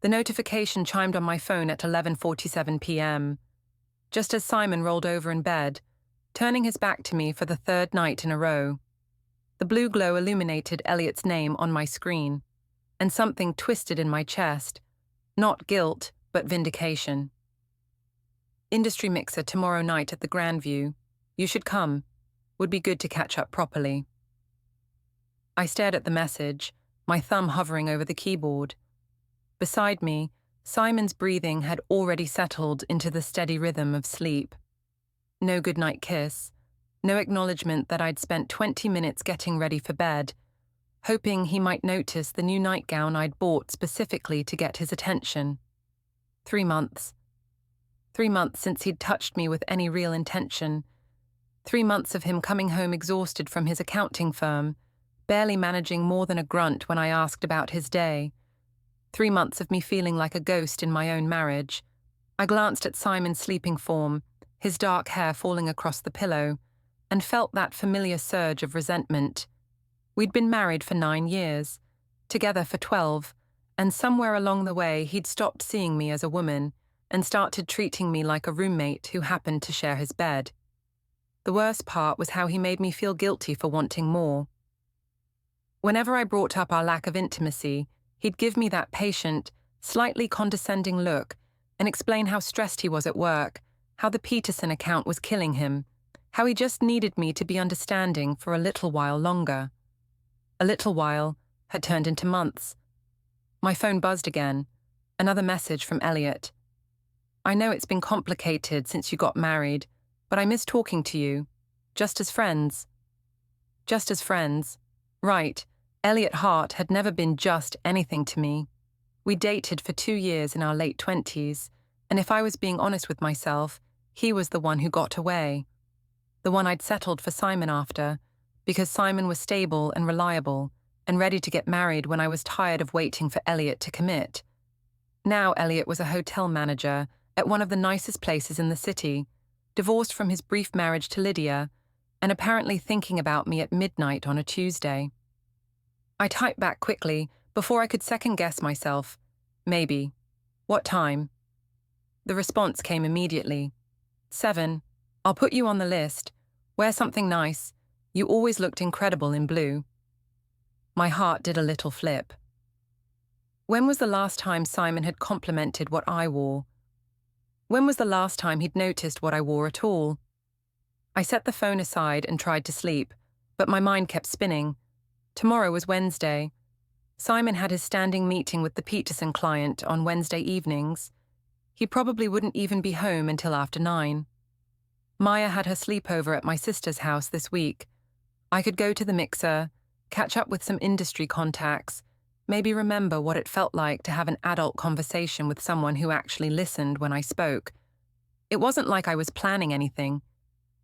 The notification chimed on my phone at 11:47 p.m., just as Simon rolled over in bed, turning his back to me for the third night in a row. The blue glow illuminated Eliot's name on my screen, and something twisted in my chest, not guilt, but vindication. Industry mixer tomorrow night at the Grandview. You should come. Would be good to catch up properly. I stared at the message, my thumb hovering over the keyboard. Beside me, Simon's breathing had already settled into the steady rhythm of sleep. No goodnight kiss, no acknowledgement that I'd spent 20 minutes getting ready for bed, hoping he might notice the new nightgown I'd bought specifically to get his attention. 3 months. 3 months since he'd touched me with any real intention. 3 months of him coming home exhausted from his accounting firm, barely managing more than a grunt when I asked about his day. 3 months of me feeling like a ghost in my own marriage. I glanced at Simon's sleeping form, his dark hair falling across the pillow, and felt that familiar surge of resentment. We'd been married for 9 years, together for 12, and somewhere along the way he'd stopped seeing me as a woman and started treating me like a roommate who happened to share his bed. The worst part was how he made me feel guilty for wanting more. Whenever I brought up our lack of intimacy, he'd give me that patient, slightly condescending look and explain how stressed he was at work, how the Peterson account was killing him, how he just needed me to be understanding for a little while longer. A little while had turned into months. My phone buzzed again, another message from Eliot. I know it's been complicated since you got married, but I miss talking to you, just as friends. Just as friends. Right, Eliot Hart had never been just anything to me. We dated for 2 years in our late 20s, and if I was being honest with myself, he was the one who got away. The one I'd settled for Simon after, because Simon was stable and reliable, and ready to get married when I was tired of waiting for Eliot to commit. Now Eliot was a hotel manager at one of the nicest places in the city, divorced from his brief marriage to Lydia, and apparently thinking about me at midnight on a Tuesday. I typed back quickly before I could second-guess myself. Maybe. What time? The response came immediately. 7. I'll put you on the list. Wear something nice. You always looked incredible in blue. My heart did a little flip. When was the last time Simon had complimented what I wore? When was the last time he'd noticed what I wore at all? I set the phone aside and tried to sleep, but my mind kept spinning. Tomorrow was Wednesday. Simon had his standing meeting with the Peterson client on Wednesday evenings. He probably wouldn't even be home until after 9. Maya had her sleepover at my sister's house this week. I could go to the mixer, catch up with some industry contacts, maybe remember what it felt like to have an adult conversation with someone who actually listened when I spoke. It wasn't like I was planning anything.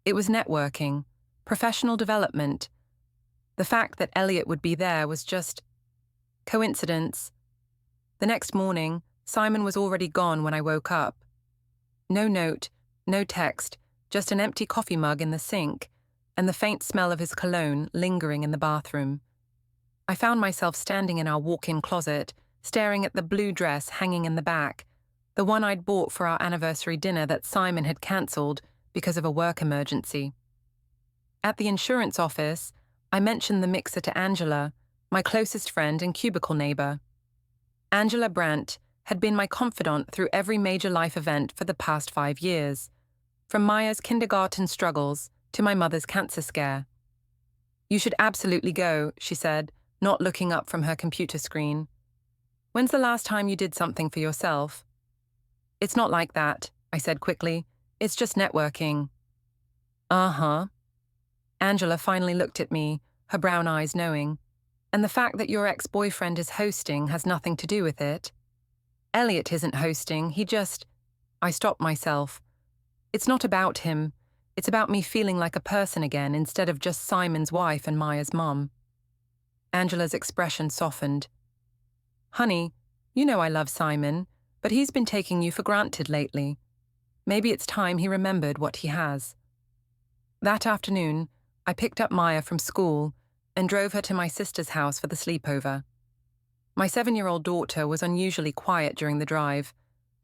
It was networking, professional development. The fact that Eliot would be there was just coincidence. The next morning, Simon was already gone when I woke up. No note, no text, just an empty coffee mug in the sink, and the faint smell of his cologne lingering in the bathroom. I found myself standing in our walk-in closet, staring at the blue dress hanging in the back, the one I'd bought for our anniversary dinner that Simon had cancelled because of a work emergency. At the insurance office, I mentioned the mixer to Angela, my closest friend and cubicle neighbor. Angela Brandt had been my confidant through every major life event for the past 5 years, from Maya's kindergarten struggles to my mother's cancer scare. You should absolutely go, she said, not looking up from her computer screen. When's the last time you did something for yourself? It's not like that, I said quickly. It's just networking. Uh-huh. Angela finally looked at me, her brown eyes knowing. And the fact that your ex-boyfriend is hosting has nothing to do with it. Eliot isn't hosting, I stopped myself. It's not about him. It's about me feeling like a person again instead of just Simon's wife and Maya's mum. Angela's expression softened. Honey, you know I love Simon, but he's been taking you for granted lately. Maybe it's time he remembered what he has. That afternoon, I picked up Maya from school and drove her to my sister's house for the sleepover. My 7-year-old daughter was unusually quiet during the drive,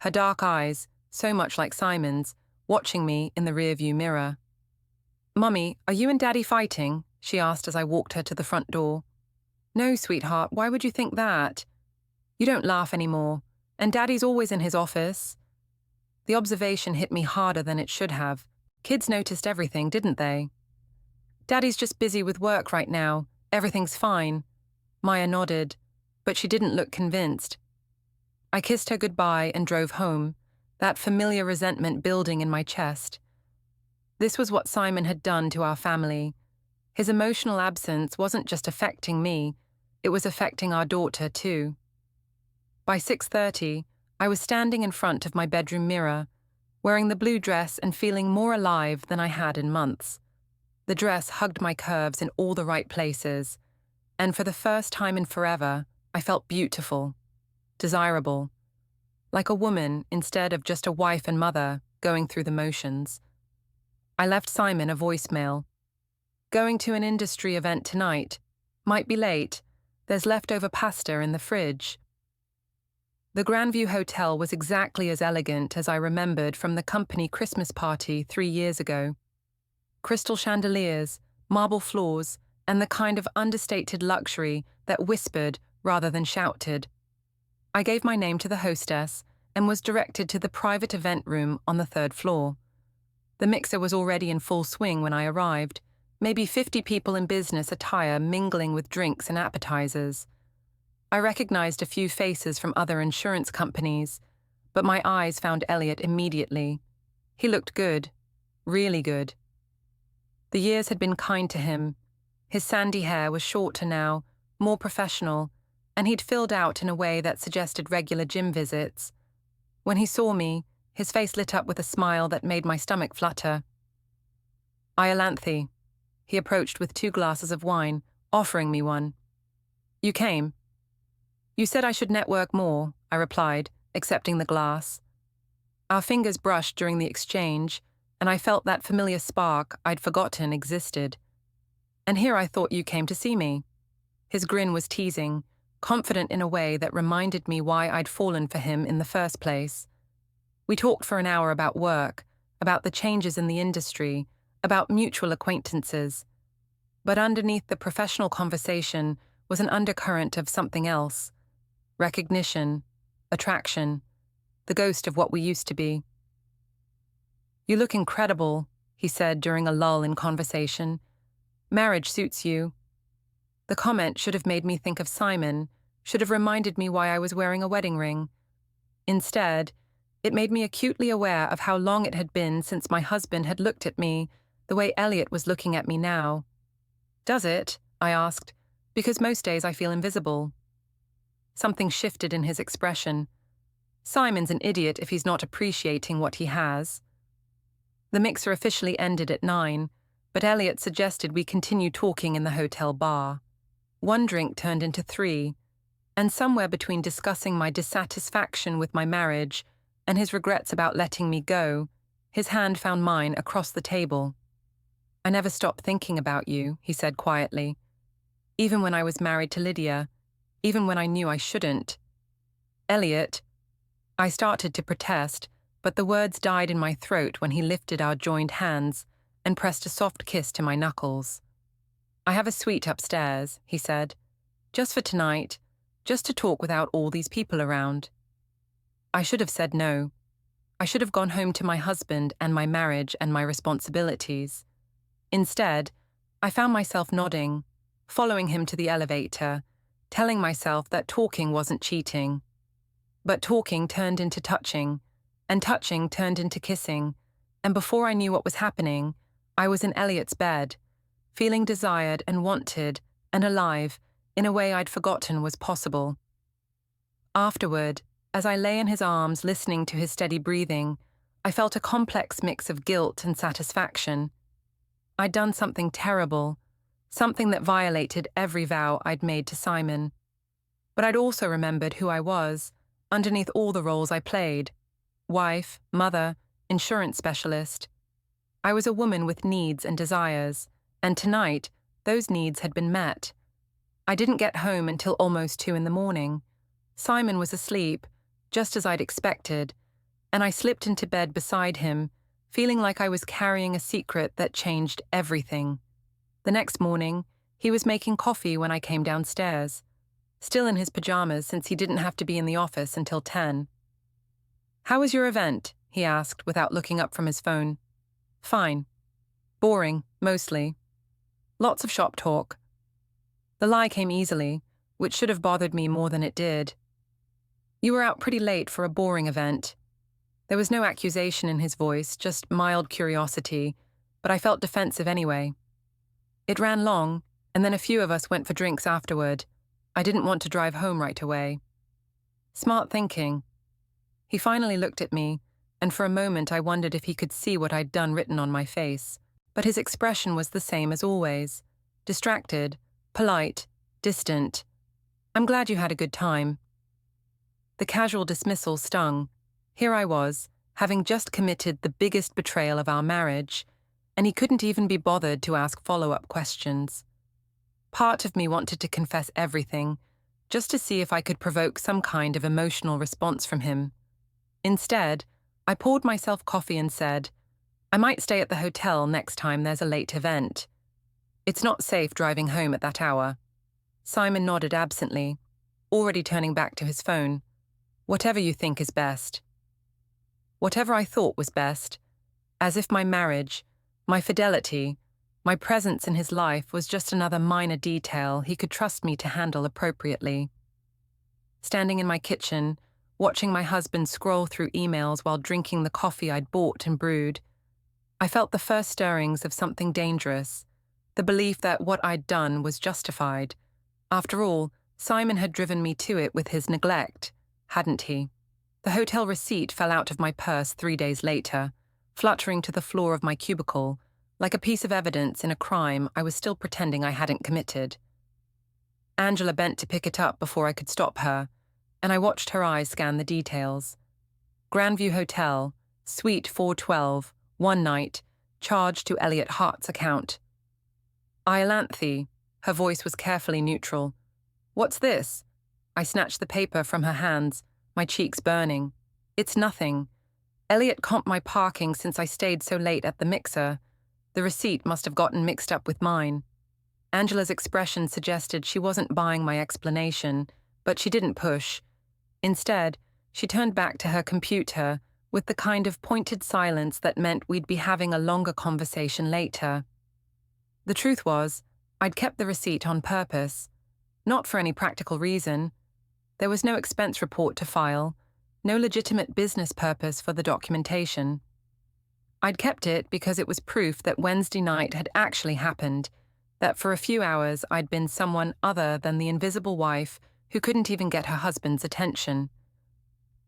her dark eyes, so much like Simon's, watching me in the rearview mirror. "Mummy, are you and Daddy fighting?" she asked as I walked her to the front door. "No, sweetheart, why would you think that? You don't laugh anymore, and Daddy's always in his office." The observation hit me harder than it should have. Kids noticed everything, didn't they? "Daddy's just busy with work right now. Everything's fine." Maya nodded, but she didn't look convinced. I kissed her goodbye and drove home, that familiar resentment building in my chest. This was what Simon had done to our family. His emotional absence wasn't just affecting me, it was affecting our daughter too. By 6:30, I was standing in front of my bedroom mirror, wearing the blue dress and feeling more alive than I had in months. The dress hugged my curves in all the right places, and for the first time in forever, I felt beautiful, desirable, like a woman instead of just a wife and mother going through the motions. I left Simon a voicemail. "Going to an industry event tonight. Might be late. There's leftover pasta in the fridge." The Grandview Hotel was exactly as elegant as I remembered from the company Christmas party 3 years ago. Crystal chandeliers, marble floors, and the kind of understated luxury that whispered rather than shouted. I gave my name to the hostess and was directed to the private event room on the 3rd floor. The mixer was already in full swing when I arrived, maybe 50 people in business attire mingling with drinks and appetizers. I recognized a few faces from other insurance companies, but my eyes found Eliot immediately. He looked good, really good. The years had been kind to him. His sandy hair was shorter now, more professional, and he'd filled out in a way that suggested regular gym visits. When he saw me, his face lit up with a smile that made my stomach flutter. "Iolanthe." He approached with 2 glasses of wine, offering me one. "You came." "You said I should network more," I replied, accepting the glass. Our fingers brushed during the exchange, and I felt that familiar spark I'd forgotten existed. "And here I thought you came to see me." His grin was teasing, confident in a way that reminded me why I'd fallen for him in the first place. We talked for an hour about work, about the changes in the industry, about mutual acquaintances. But underneath the professional conversation was an undercurrent of something else. Recognition, attraction, the ghost of what we used to be. "You look incredible," he said during a lull in conversation. "Marriage suits you." The comment should have made me think of Simon, should have reminded me why I was wearing a wedding ring. Instead, it made me acutely aware of how long it had been since my husband had looked at me the way Eliot was looking at me now. "Does it?" I asked, "because most days I feel invisible." Something shifted in his expression. Simon's an idiot if he's not appreciating what he has. The mixer officially ended at 9, but Eliot suggested we continue talking in the hotel bar. 1 drink turned into 3, and somewhere between discussing my dissatisfaction with my marriage and his regrets about letting me go, his hand found mine across the table. "I never stopped thinking about you," he said quietly. "Even when I was married to Lydia, even when I knew I shouldn't." "Eliot," I started to protest, but the words died in my throat when he lifted our joined hands and pressed a soft kiss to my knuckles. "I have a suite upstairs," he said. "Just for tonight, just to talk without all these people around." I should have said no. I should have gone home to my husband and my marriage and my responsibilities. Instead, I found myself nodding, following him to the elevator, telling myself that talking wasn't cheating. But talking turned into touching, and touching turned into kissing, and before I knew what was happening, I was in Eliot's bed, feeling desired and wanted and alive in a way I'd forgotten was possible. Afterward, as I lay in his arms listening to his steady breathing, I felt a complex mix of guilt and satisfaction. I'd done something terrible, something that violated every vow I'd made to Simon. But I'd also remembered who I was, underneath all the roles I played: wife, mother, insurance specialist. I was a woman with needs and desires, and tonight, those needs had been met. I didn't get home until almost 2 in the morning, Simon was asleep, just as I'd expected, and I slipped into bed beside him, feeling like I was carrying a secret that changed everything. The next morning, he was making coffee when I came downstairs, still in his pajamas since he didn't have to be in the office until 10. "How was your event?" he asked without looking up from his phone. "Fine. Boring, mostly. Lots of shop talk." The lie came easily, which should have bothered me more than it did. "You were out pretty late for a boring event." There was no accusation in his voice, just mild curiosity, but I felt defensive anyway. "It ran long, and then a few of us went for drinks afterward. I didn't want to drive home right away." Smart thinking. He finally looked at me, and for a moment I wondered if he could see what I'd done written on my face. But his expression was the same as always. Distracted, polite, distant. "I'm glad you had a good time." The casual dismissal stung. Here I was, having just committed the biggest betrayal of our marriage, and he couldn't even be bothered to ask follow-up questions. Part of me wanted to confess everything, just to see if I could provoke some kind of emotional response from him. Instead, I poured myself coffee and said, "I might stay at the hotel next time there's a late event. It's not safe driving home at that hour." Simon nodded absently, already turning back to his phone. "Whatever you think is best." Whatever I thought was best, as if my marriage, my fidelity, my presence in his life was just another minor detail he could trust me to handle appropriately. Standing in my kitchen, watching my husband scroll through emails while drinking the coffee I'd bought and brewed, I felt the first stirrings of something dangerous, the belief that what I'd done was justified. After all, Simon had driven me to it with his neglect, hadn't he? The hotel receipt fell out of my purse 3 days later, fluttering to the floor of my cubicle, like a piece of evidence in a crime I was still pretending I hadn't committed. Angela bent to pick it up before I could stop her, and I watched her eyes scan the details. Grandview Hotel, Suite 412, one night, charged to Eliot Hart's account. "Iolanthe," her voice was carefully neutral. "What's this?" I snatched the paper from her hands, my cheeks burning. "It's nothing. Eliot comped my parking since I stayed so late at the mixer. The receipt must have gotten mixed up with mine." Angela's expression suggested she wasn't buying my explanation, but she didn't push. Instead, she turned back to her computer with the kind of pointed silence that meant we'd be having a longer conversation later. The truth was, I'd kept the receipt on purpose, not for any practical reason. There was no expense report to file, no legitimate business purpose for the documentation. I'd kept it because it was proof that Wednesday night had actually happened, that for a few hours I'd been someone other than the invisible wife who couldn't even get her husband's attention.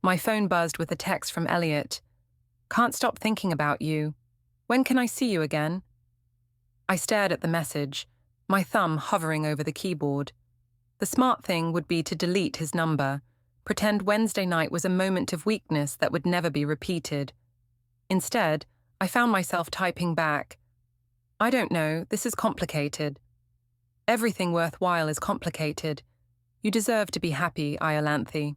My phone buzzed with a text from Eliot. "Can't stop thinking about you. When can I see you again?" I stared at the message, my thumb hovering over the keyboard. The smart thing would be to delete his number, pretend Wednesday night was a moment of weakness that would never be repeated. Instead, I found myself typing back, "I don't know, this is complicated. Everything worthwhile is complicated. You deserve to be happy, Iolanthe.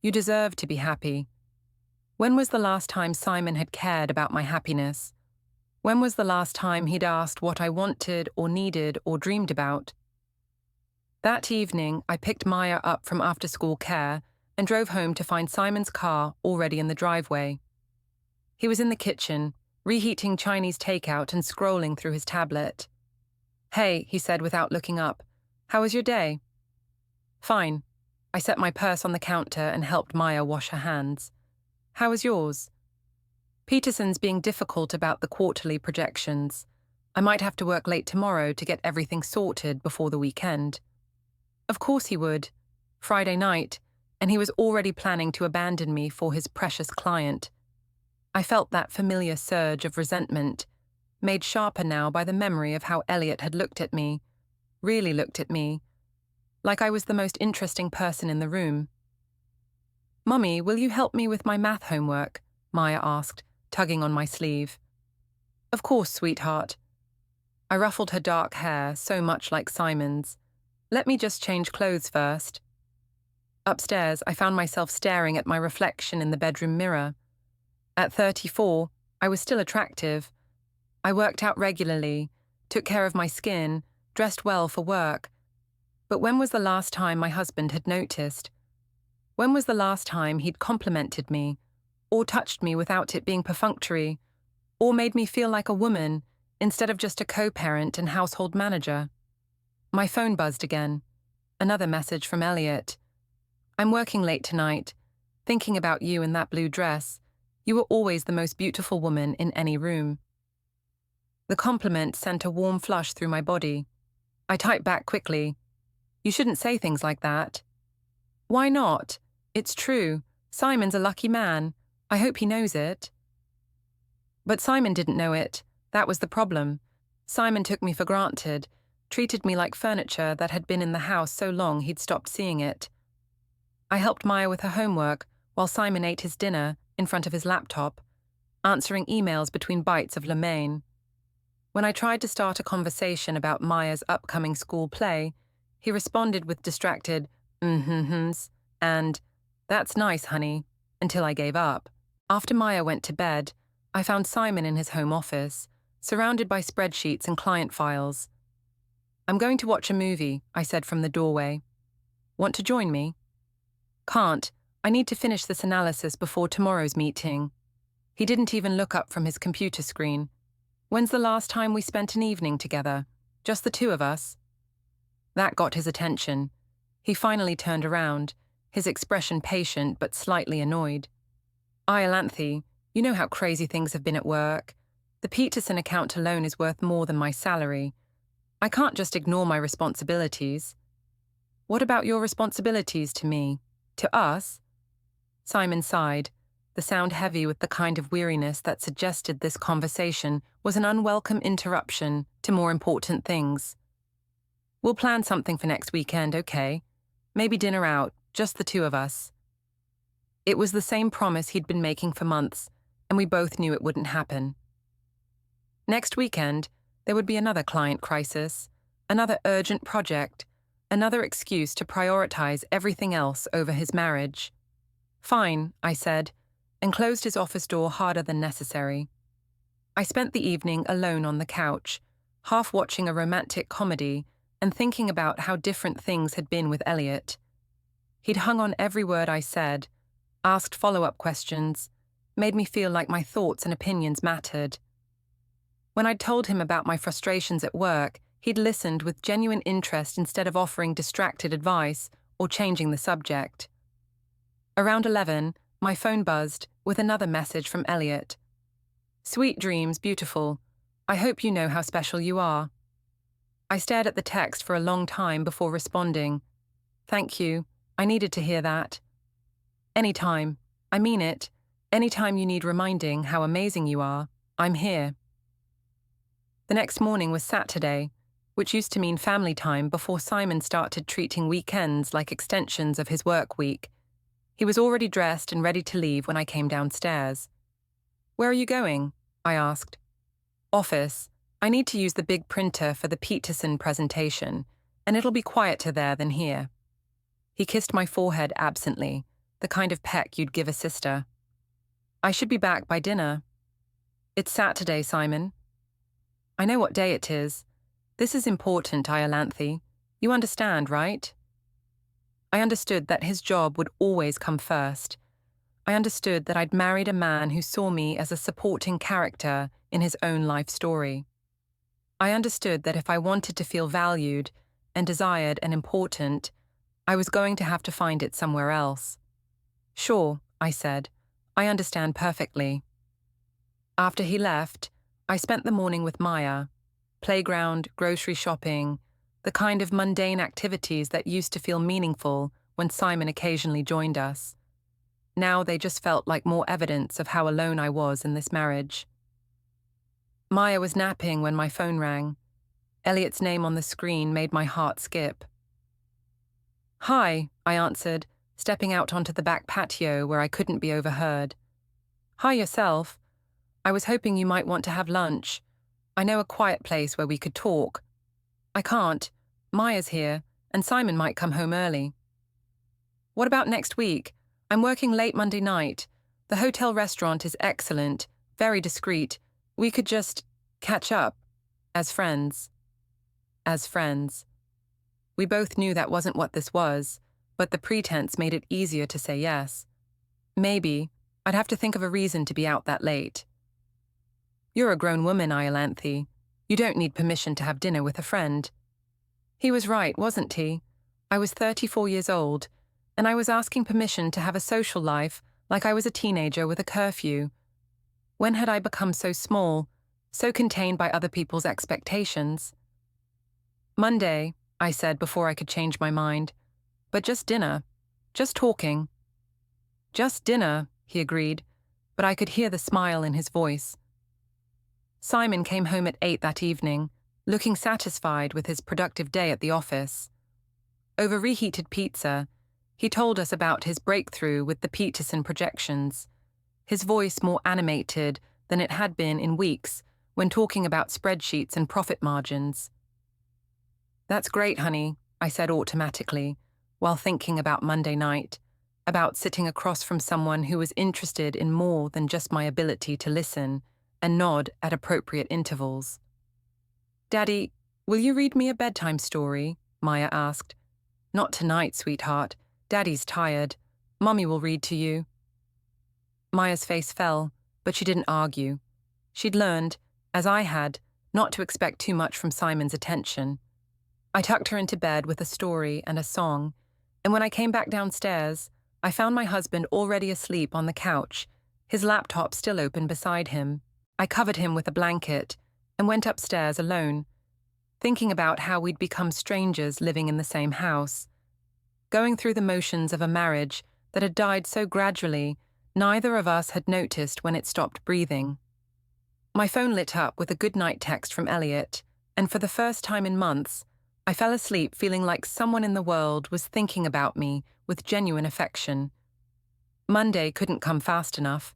You deserve to be happy." When was the last time Simon had cared about my happiness? When was the last time he'd asked what I wanted or needed or dreamed about? That evening, I picked Maya up from after-school care and drove home to find Simon's car already in the driveway. He was in the kitchen, reheating Chinese takeout and scrolling through his tablet. "Hey," he said without looking up. "How was your day?" "Fine." I set my purse on the counter and helped Maya wash her hands. "How was yours?" "Peterson's being difficult about the quarterly projections. I might have to work late tomorrow to get everything sorted before the weekend." Of course he would. Friday night, and he was already planning to abandon me for his precious client. I felt that familiar surge of resentment, made sharper now by the memory of how Eliot had looked at me, really looked at me, like I was the most interesting person in the room. "Mummy, will you help me with my math homework?" Maya asked, tugging on my sleeve. "Of course, sweetheart." I ruffled her dark hair, so much like Simon's. "Let me just change clothes first." Upstairs, I found myself staring at my reflection in the bedroom mirror. At 34, I was still attractive. I worked out regularly, took care of my skin, dressed well for work. But when was the last time my husband had noticed? When was the last time he'd complimented me, or touched me without it being perfunctory, or made me feel like a woman instead of just a co-parent and household manager? My phone buzzed again. Another message from Eliot. "I'm working late tonight, thinking about you in that blue dress. You were always the most beautiful woman in any room." The compliment sent a warm flush through my body. I typed back quickly, "You shouldn't say things like that." "Why not? It's true. Simon's a lucky man. I hope he knows it." But Simon didn't know it. That was the problem. Simon took me for granted, treated me like furniture that had been in the house so long he'd stopped seeing it. I helped Maya with her homework while Simon ate his dinner in front of his laptop, answering emails between bites of lemonade. When I tried to start a conversation about Maya's upcoming school play, he responded with distracted "mm-hmm-hms" and "that's nice, honey," until I gave up. After Maya went to bed, I found Simon in his home office, surrounded by spreadsheets and client files. "I'm going to watch a movie," I said from the doorway. "Want to join me?" "Can't. I need to finish this analysis before tomorrow's meeting." He didn't even look up from his computer screen. "When's the last time we spent an evening together? Just the two of us?" That got his attention. He finally turned around, his expression patient but slightly annoyed. "Iolanthe, you know how crazy things have been at work. The Peterson account alone is worth more than my salary. I can't just ignore my responsibilities." "What about your responsibilities to me? To us?" Simon sighed, the sound heavy with the kind of weariness that suggested this conversation was an unwelcome interruption to more important things. "We'll plan something for next weekend, okay? Maybe dinner out, just the two of us." It was the same promise he'd been making for months, and we both knew it wouldn't happen. Next weekend, there would be another client crisis, another urgent project, another excuse to prioritize everything else over his marriage. "Fine," I said, and closed his office door harder than necessary. I spent the evening alone on the couch, half watching a romantic comedy and thinking about how different things had been with Eliot. He'd hung on every word I said, asked follow-up questions, made me feel like my thoughts and opinions mattered. When I'd told him about my frustrations at work, he'd listened with genuine interest instead of offering distracted advice or changing the subject. Around 11, my phone buzzed with another message from Eliot. "Sweet dreams, beautiful. I hope you know how special you are." I stared at the text for a long time before responding. "Thank you. I needed to hear that." "Anytime. I mean it. Anytime you need reminding how amazing you are, I'm here." The next morning was Saturday, which used to mean family time before Simon started treating weekends like extensions of his work week. He was already dressed and ready to leave when I came downstairs. "Where are you going?" I asked. "Office. I need to use the big printer for the Peterson presentation, and it'll be quieter there than here." He kissed my forehead absently, the kind of peck you'd give a sister. "I should be back by dinner." "It's Saturday, Simon." "I know what day it is. This is important, Iolanthe. You understand, right?" I understood that his job would always come first. I understood that I'd married a man who saw me as a supporting character in his own life story. I understood that if I wanted to feel valued and desired and important, I was going to have to find it somewhere else. "Sure," I said. "I understand perfectly." After he left, I spent the morning with Maya. Playground, grocery shopping, the kind of mundane activities that used to feel meaningful when Simon occasionally joined us. Now they just felt like more evidence of how alone I was in this marriage. Maya was napping when my phone rang. Eliot's name on the screen made my heart skip. "Hi," I answered, stepping out onto the back patio where I couldn't be overheard. "Hi yourself. I was hoping you might want to have lunch. I know a quiet place where we could talk." "I can't. Maya's here, and Simon might come home early." What about next week? I'm working late Monday night. The hotel restaurant is excellent, very discreet. We could just catch up. As friends. As friends. We both knew that wasn't what this was, but the pretense made it easier to say yes. Maybe. I'd have to think of a reason to be out that late. You're a grown woman, Iolanthe. You don't need permission to have dinner with a friend. He was right, wasn't he? I was 34 years old, and I was asking permission to have a social life like I was a teenager with a curfew. When had I become so small, so contained by other people's expectations? Monday, I said before I could change my mind. But just dinner. Just talking. Just dinner, he agreed, but I could hear the smile in his voice. Simon came home at 8 that evening, looking satisfied with his productive day at the office. Over reheated pizza, he told us about his breakthrough with the Peterson projections, his voice more animated than it had been in weeks when talking about spreadsheets and profit margins. That's great, honey, I said automatically, while thinking about Monday night, about sitting across from someone who was interested in more than just my ability to listen and nod at appropriate intervals. Daddy, will you read me a bedtime story? Maya asked. Not tonight, sweetheart. Daddy's tired. Mummy will read to you. Maya's face fell, but she didn't argue. She'd learned, as I had, not to expect too much from Simon's attention. I tucked her into bed with a story and a song, and when I came back downstairs, I found my husband already asleep on the couch, his laptop still open beside him. I covered him with a blanket and went upstairs alone, thinking about how we'd become strangers living in the same house, going through the motions of a marriage that had died so gradually neither of us had noticed when it stopped breathing. My phone lit up with a goodnight text from Eliot, and for the first time in months, I fell asleep feeling like someone in the world was thinking about me with genuine affection. Monday couldn't come fast enough.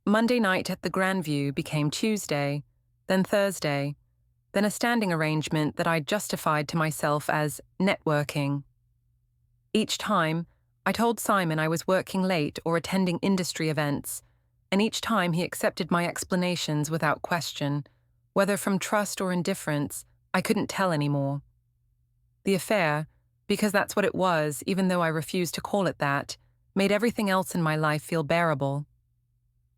Monday night at the Grandview became Tuesday, then Thursday, then a standing arrangement that I justified to myself as networking. Each time, I told Simon I was working late or attending industry events, and each time he accepted my explanations without question, whether from trust or indifference, I couldn't tell anymore. The affair, because that's what it was, even though I refused to call it that, made everything else in my life feel bearable.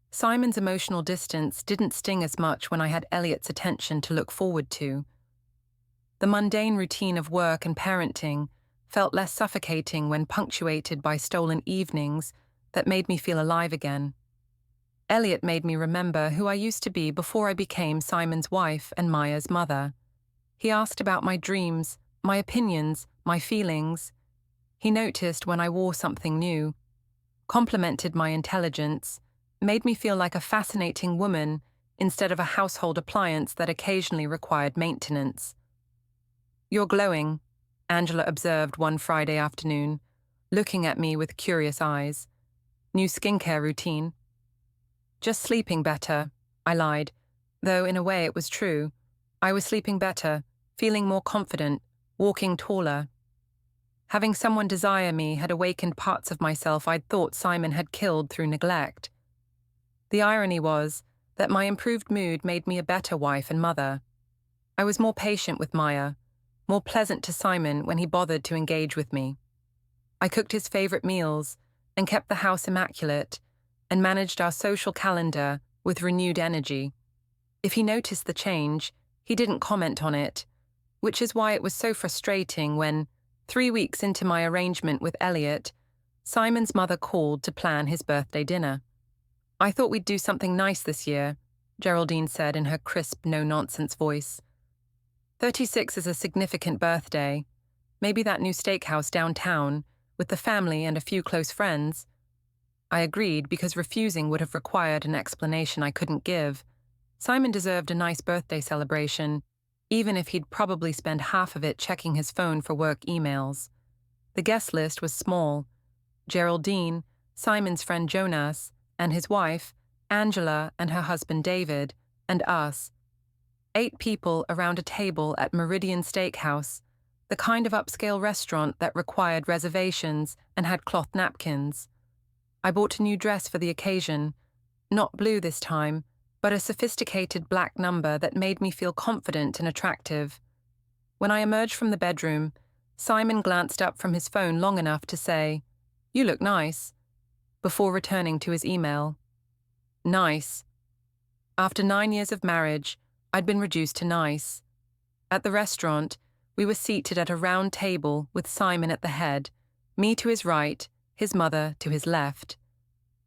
Simon's emotional distance didn't sting as much when I had Eliot's attention to look forward to. The mundane routine of work and parenting felt less suffocating when punctuated by stolen evenings that made me feel alive again. Eliot made me remember who I used to be before I became Simon's wife and Maya's mother. He asked about my dreams, my opinions, my feelings. He noticed when I wore something new, complimented my intelligence, made me feel like a fascinating woman instead of a household appliance that occasionally required maintenance. You're glowing, Angela observed one Friday afternoon, looking at me with curious eyes. New skincare routine. Just sleeping better, I lied, though in a way it was true. I was sleeping better, feeling more confident, walking taller. Having someone desire me had awakened parts of myself I'd thought Simon had killed through neglect. The irony was that my improved mood made me a better wife and mother. I was more patient with Maya, more pleasant to Simon when he bothered to engage with me. I cooked his favorite meals and kept the house immaculate and managed our social calendar with renewed energy. If he noticed the change, he didn't comment on it, which is why it was so frustrating when, 3 weeks into my arrangement with Eliot, Simon's mother called to plan his birthday dinner. I thought we'd do something nice this year, Geraldine said in her crisp, no-nonsense voice. 36 is a significant birthday. Maybe that new steakhouse downtown, with the family and a few close friends. I agreed because refusing would have required an explanation I couldn't give. Simon deserved a nice birthday celebration, even if he'd probably spend half of it checking his phone for work emails. The guest list was small. Geraldine, Simon's friend Jonas, and his wife, Angela and her husband David, and us. 8 people around a table at Meridian Steakhouse, the kind of upscale restaurant that required reservations and had cloth napkins. I bought a new dress for the occasion, not blue this time, but a sophisticated black number that made me feel confident and attractive. When I emerged from the bedroom, Simon glanced up from his phone long enough to say, "You look nice," before returning to his email. Nice. After 9 years of marriage, I'd been reduced to nice. At the restaurant, we were seated at a round table with Simon at the head, me to his right, his mother to his left.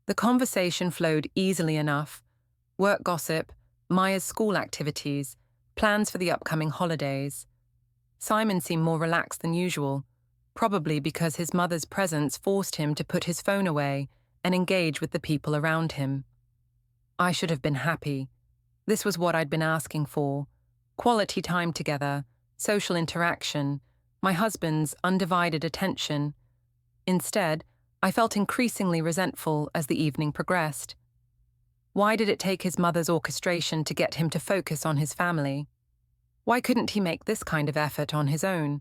The conversation flowed easily enough. Work gossip, Maya's school activities, plans for the upcoming holidays. Simon seemed more relaxed than usual, probably because his mother's presence forced him to put his phone away and engage with the people around him. I should have been happy. This was what I'd been asking for. Quality time together, social interaction, my husband's undivided attention. Instead, I felt increasingly resentful as the evening progressed. Why did it take his mother's orchestration to get him to focus on his family? Why couldn't he make this kind of effort on his own?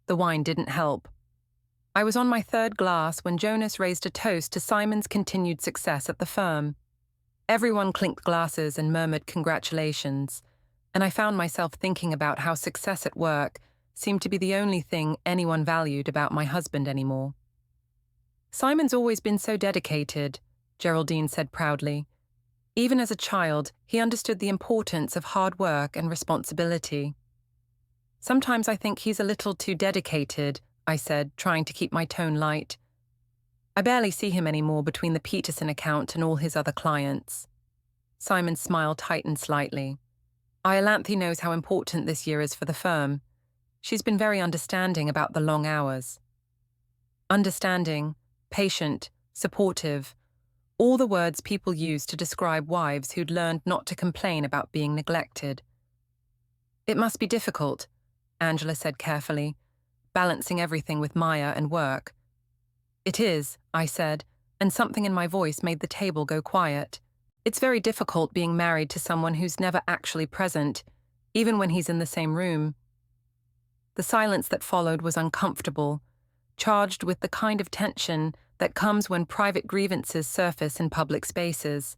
The wine didn't help. I was on my third glass when Jonas raised a toast to Simon's continued success at the firm. Everyone clinked glasses and murmured congratulations, and I found myself thinking about how success at work seemed to be the only thing anyone valued about my husband anymore. "Simon's always been so dedicated," Geraldine said proudly. "Even as a child, he understood the importance of hard work and responsibility." "Sometimes I think he's a little too dedicated," I said, trying to keep my tone light. "I barely see him anymore between the Peterson account and all his other clients." Simon's smile tightened slightly. "Iolanthe knows how important this year is for the firm. She's been very understanding about the long hours." Understanding, patient, supportive, all the words people use to describe wives who'd learned not to complain about being neglected. "It must be difficult," Angela said carefully, balancing everything with Maya and work. "It is," I said, and something in my voice made the table go quiet. "It's very difficult being married to someone who's never actually present, even when he's in the same room." The silence that followed was uncomfortable, charged with the kind of tension that comes when private grievances surface in public spaces.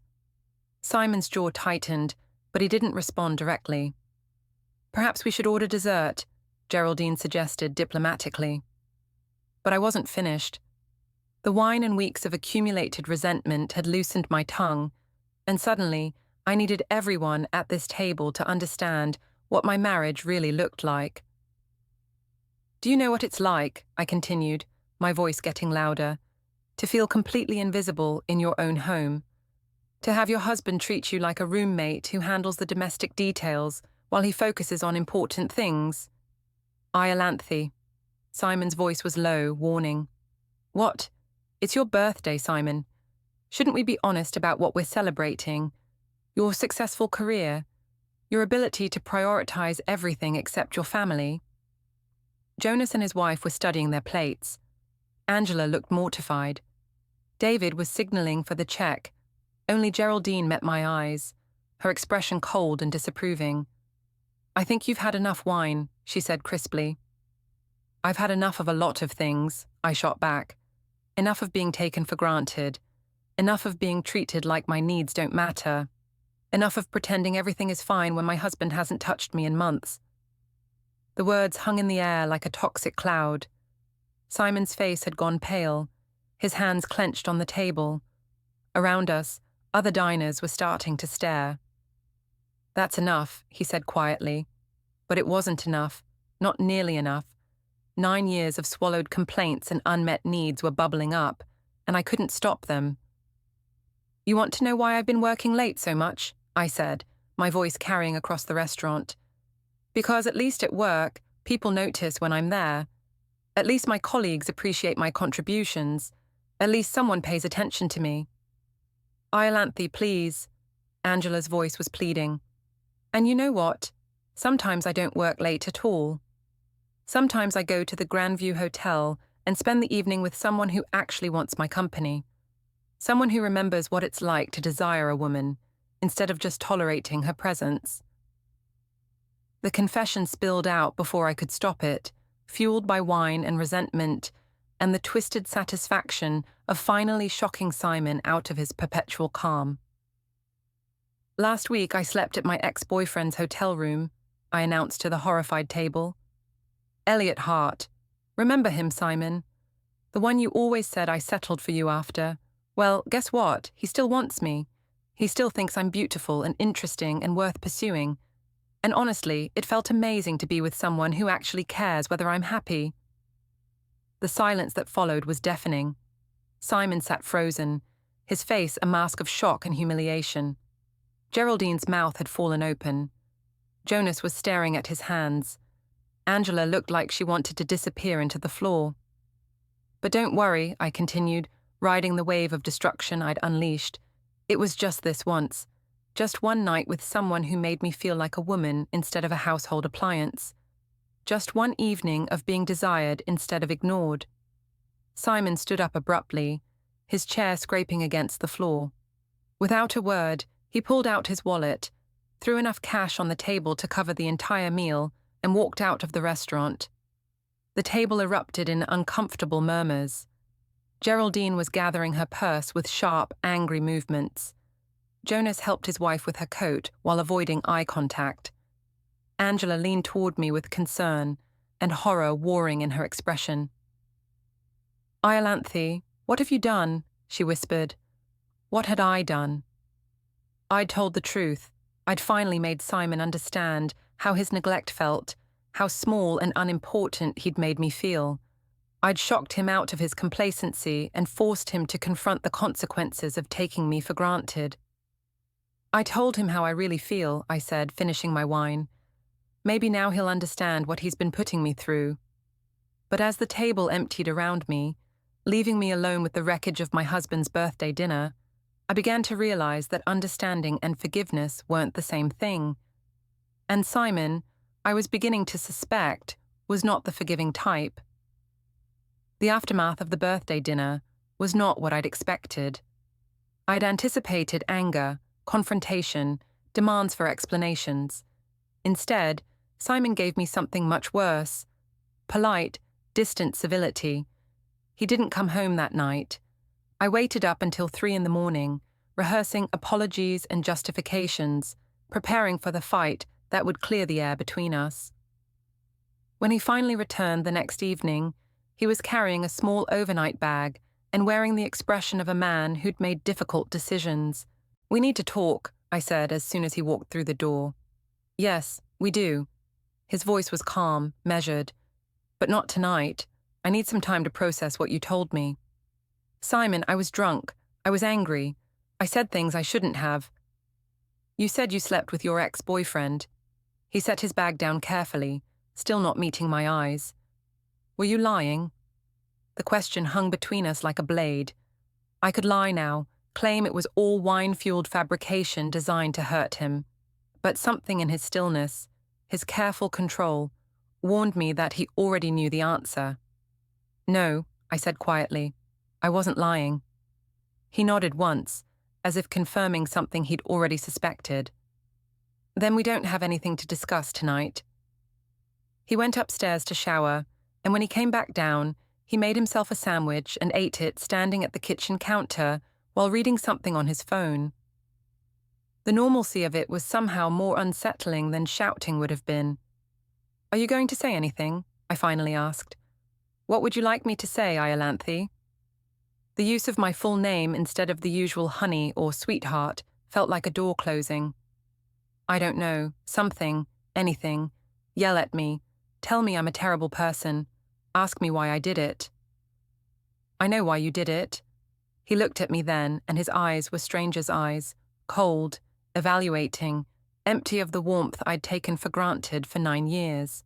Simon's jaw tightened, but he didn't respond directly. "Perhaps we should order dessert," Geraldine suggested diplomatically. But I wasn't finished. The wine and weeks of accumulated resentment had loosened my tongue, and suddenly I needed everyone at this table to understand what my marriage really looked like. "Do you know what it's like," I continued, my voice getting louder, "to feel completely invisible in your own home? To have your husband treat you like a roommate who handles the domestic details while he focuses on important things?" "Iolanthe." Simon's voice was low, warning. "What? It's your birthday, Simon. Shouldn't we be honest about what we're celebrating? Your successful career? Your ability to prioritize everything except your family?" Jonas and his wife were studying their plates. Angela looked mortified. David was signaling for the check. Only Geraldine met my eyes, her expression cold and disapproving. "I think you've had enough wine," she said crisply. "I've had enough of a lot of things," I shot back. "Enough of being taken for granted. Enough of being treated like my needs don't matter. Enough of pretending everything is fine when my husband hasn't touched me in months." The words hung in the air like a toxic cloud. Simon's face had gone pale, his hands clenched on the table. Around us, other diners were starting to stare. "That's enough," he said quietly. But it wasn't enough, not nearly enough. 9 years of swallowed complaints and unmet needs were bubbling up, and I couldn't stop them. "You want to know why I've been working late so much?" I said, my voice carrying across the restaurant. "Because at least at work, people notice when I'm there. At least my colleagues appreciate my contributions. At least someone pays attention to me." "Iolanthe, please." Angela's voice was pleading. "And you know what? Sometimes I don't work late at all. Sometimes I go to the Grandview Hotel and spend the evening with someone who actually wants my company. Someone who remembers what it's like to desire a woman, instead of just tolerating her presence." The confession spilled out before I could stop it, fueled by wine and resentment, and the twisted satisfaction of finally shocking Simon out of his perpetual calm. "Last week I slept at my ex-boyfriend's hotel room," I announced to the horrified table. "Eliot Hart. Remember him, Simon? The one you always said I settled for you after. Well, guess what? He still wants me. He still thinks I'm beautiful and interesting and worth pursuing. And honestly, it felt amazing to be with someone who actually cares whether I'm happy." The silence that followed was deafening. Simon sat frozen, his face a mask of shock and humiliation. Geraldine's mouth had fallen open. Jonas was staring at his hands. Angela looked like she wanted to disappear into the floor. "But don't worry," I continued, riding the wave of destruction I'd unleashed. "It was just this once. Just one night with someone who made me feel like a woman instead of a household appliance. Just one evening of being desired instead of ignored." Simon stood up abruptly, his chair scraping against the floor. Without a word, he pulled out his wallet, threw enough cash on the table to cover the entire meal, and walked out of the restaurant. The table erupted in uncomfortable murmurs. Geraldine was gathering her purse with sharp, angry movements. Jonas helped his wife with her coat while avoiding eye contact. Angela leaned toward me with concern and horror warring in her expression. "Iolanthe, what have you done?" she whispered. What had I done? I'd told the truth. I'd finally made Simon understand how his neglect felt, how small and unimportant he'd made me feel. I'd shocked him out of his complacency and forced him to confront the consequences of taking me for granted. "I told him how I really feel," I said, finishing my wine. "Maybe now he'll understand what he's been putting me through." But as the table emptied around me, leaving me alone with the wreckage of my husband's birthday dinner, I began to realize that understanding and forgiveness weren't the same thing. And Simon, I was beginning to suspect, was not the forgiving type. The aftermath of the birthday dinner was not what I'd expected. I'd anticipated anger, confrontation, demands for explanations. Instead, Simon gave me something much worse: polite, distant civility. He didn't come home that night. I waited up until 3 a.m, rehearsing apologies and justifications, preparing for the fight that would clear the air between us. When he finally returned the next evening, he was carrying a small overnight bag and wearing the expression of a man who'd made difficult decisions. "We need to talk," I said as soon as he walked through the door. "Yes, we do." His voice was calm, measured. "But not tonight. I need some time to process what you told me." "Simon, I was drunk. I was angry. I said things I shouldn't have." "You said you slept with your ex-boyfriend." He set his bag down carefully, still not meeting my eyes. "Were you lying?" The question hung between us like a blade. I could lie now, claim it was all wine-fueled fabrication designed to hurt him. But something in his stillness, his careful control, warned me that he already knew the answer. "No," I said quietly. "I wasn't lying." He nodded once, as if confirming something he'd already suspected. "Then we don't have anything to discuss tonight." He went upstairs to shower, and when he came back down, he made himself a sandwich and ate it standing at the kitchen counter while reading something on his phone. The normalcy of it was somehow more unsettling than shouting would have been. "Are you going to say anything?" I finally asked. "What would you like me to say, Iolanthe?" The use of my full name instead of the usual honey or sweetheart felt like a door closing. "I don't know. Something. Anything. Yell at me. Tell me I'm a terrible person. Ask me why I did it." "I know why you did it." He looked at me then, and his eyes were strangers' eyes, cold, evaluating, empty of the warmth I'd taken for granted for 9 years.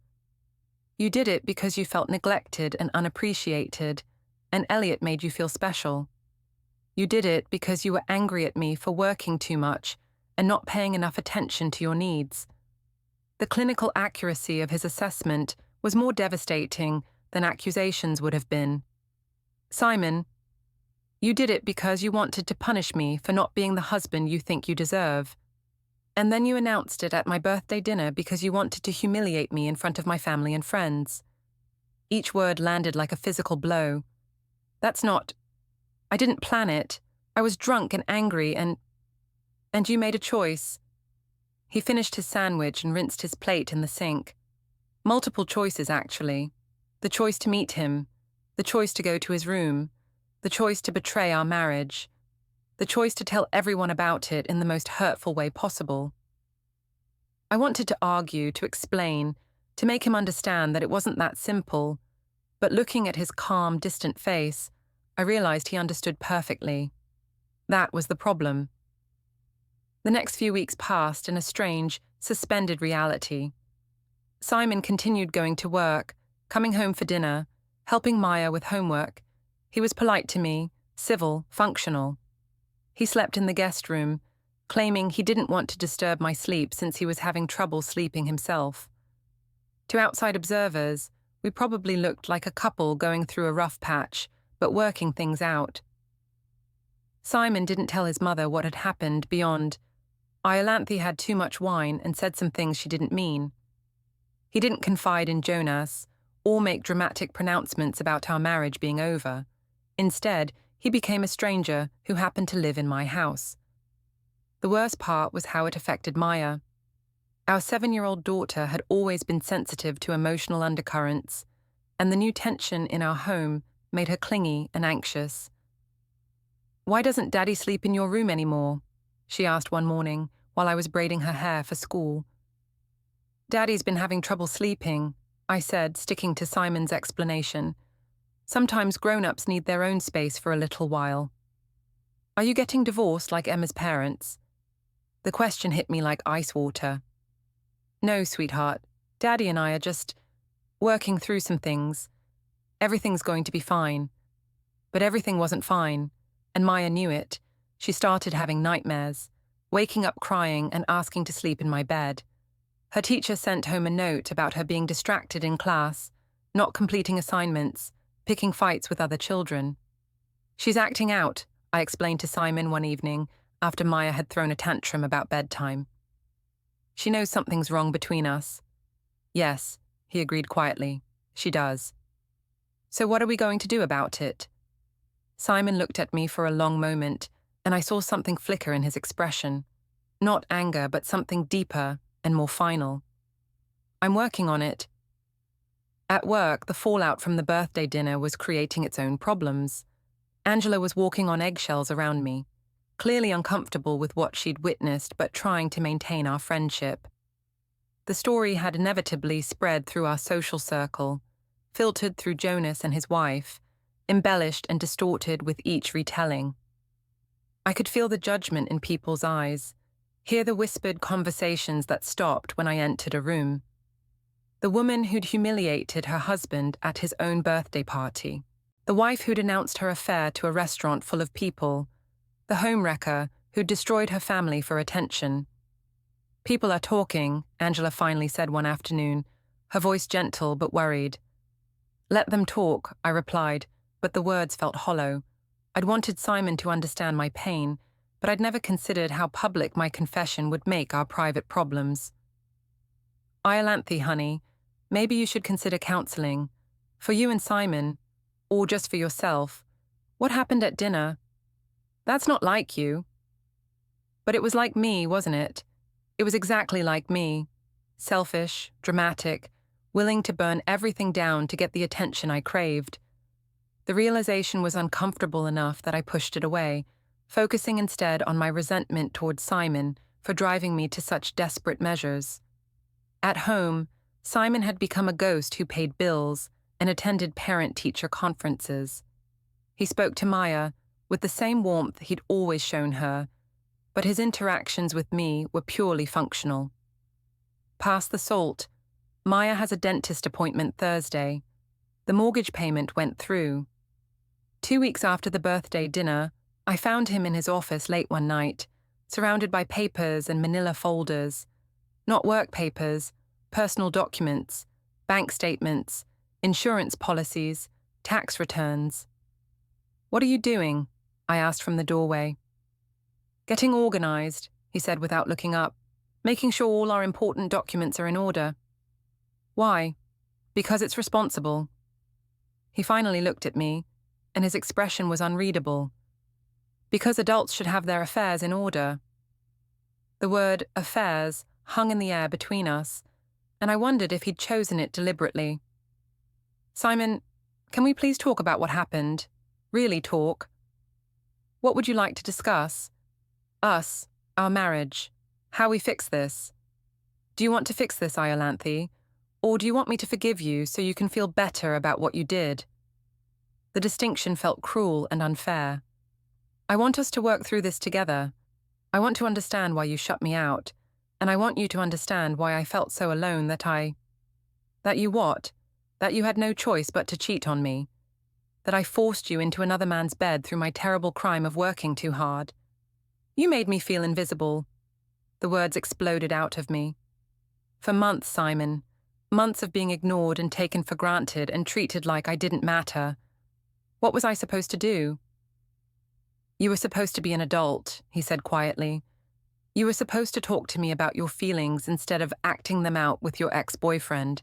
"You did it because you felt neglected and unappreciated, and Eliot made you feel special. You did it because you were angry at me for working too much and not paying enough attention to your needs." The clinical accuracy of his assessment was more devastating than accusations would have been. "Simon, you did it because you wanted to punish me for not being the husband you think you deserve. And then you announced it at my birthday dinner because you wanted to humiliate me in front of my family and friends." Each word landed like a physical blow. That's not... I didn't plan it. I was drunk and angry and you made a choice. He finished his sandwich and rinsed his plate in the sink. Multiple choices, actually. The choice to meet him, the choice to go to his room, the choice to betray our marriage, the choice to tell everyone about it in the most hurtful way possible. I wanted to argue, to explain, to make him understand that it wasn't that simple, but looking at his calm, distant face, I realized he understood perfectly. That was the problem. The next few weeks passed in a strange, suspended reality. Simon continued going to work, coming home for dinner, helping Maya with homework. He was polite to me, civil, functional. He slept in the guest room, claiming he didn't want to disturb my sleep since he was having trouble sleeping himself. To outside observers, we probably looked like a couple going through a rough patch, but working things out. Simon didn't tell his mother what had happened beyond, Iolanthe had too much wine and said some things she didn't mean. He didn't confide in Jonas or make dramatic pronouncements about our marriage being over. Instead, he became a stranger who happened to live in my house. The worst part was how it affected Maya. Our 7-year-old daughter had always been sensitive to emotional undercurrents, and the new tension in our home made her clingy and anxious. "Why doesn't Daddy sleep in your room anymore?" she asked one morning while I was braiding her hair for school. "Daddy's been having trouble sleeping," I said, sticking to Simon's explanation. "Sometimes grown-ups need their own space for a little while." "Are you getting divorced like Emma's parents?" The question hit me like ice water. "No, sweetheart. Daddy and I are just working through some things. Everything's going to be fine." But everything wasn't fine, and Maya knew it. She started having nightmares, waking up crying and asking to sleep in my bed. Her teacher sent home a note about her being distracted in class, not completing assignments, picking fights with other children. "She's acting out," I explained to Simon one evening after Maya had thrown a tantrum about bedtime. "She knows something's wrong between us." "Yes," he agreed quietly. "She does." "So what are we going to do about it?" Simon looked at me for a long moment, and I saw something flicker in his expression. Not anger, but something deeper and more final. "I'm working on it." At work, the fallout from the birthday dinner was creating its own problems. Angela was walking on eggshells around me, clearly uncomfortable with what she'd witnessed but trying to maintain our friendship. The story had inevitably spread through our social circle, filtered through Jonas and his wife, embellished and distorted with each retelling. I could feel the judgment in people's eyes, hear the whispered conversations that stopped when I entered a room. The woman who'd humiliated her husband at his own birthday party. The wife who'd announced her affair to a restaurant full of people. The homewrecker who'd destroyed her family for attention. "People are talking," Angela finally said one afternoon, her voice gentle but worried. "Let them talk," I replied, but the words felt hollow. I'd wanted Simon to understand my pain, but I'd never considered how public my confession would make our private problems. "Iolanthe, honey, maybe you should consider counseling. For you and Simon, or just for yourself. What happened at dinner? That's not like you." But it was like me, wasn't it? It was exactly like me. Selfish, dramatic, willing to burn everything down to get the attention I craved. The realization was uncomfortable enough that I pushed it away, focusing instead on my resentment towards Simon for driving me to such desperate measures. At home, Simon had become a ghost who paid bills and attended parent-teacher conferences. He spoke to Maya with the same warmth he'd always shown her, but his interactions with me were purely functional. Pass the salt. Maya has a dentist appointment Thursday. The mortgage payment went through. 2 weeks after the birthday dinner, I found him in his office late one night, surrounded by papers and manila folders. Not work papers, personal documents, bank statements, insurance policies, tax returns. "What are you doing?" I asked from the doorway. "Getting organized," he said without looking up, "making sure all our important documents are in order." "Why?" "Because it's responsible." He finally looked at me, and his expression was unreadable. Because adults should have their affairs in order. The word affairs hung in the air between us, and I wondered if he'd chosen it deliberately. Simon, can we please talk about what happened? Really talk. What would you like to discuss? Us, our marriage, how we fix this. Do you want to fix this, Iolanthe? Or do you want me to forgive you so you can feel better about what you did? The distinction felt cruel and unfair. I want us to work through this together. I want to understand why you shut me out, and I want you to understand why I felt so alone that you what? That you had no choice but to cheat on me. That I forced you into another man's bed through my terrible crime of working too hard. You made me feel invisible. The words exploded out of me. For months, Simon, months of being ignored and taken for granted and treated like I didn't matter. What was I supposed to do? You were supposed to be an adult, he said quietly. You were supposed to talk to me about your feelings instead of acting them out with your ex-boyfriend.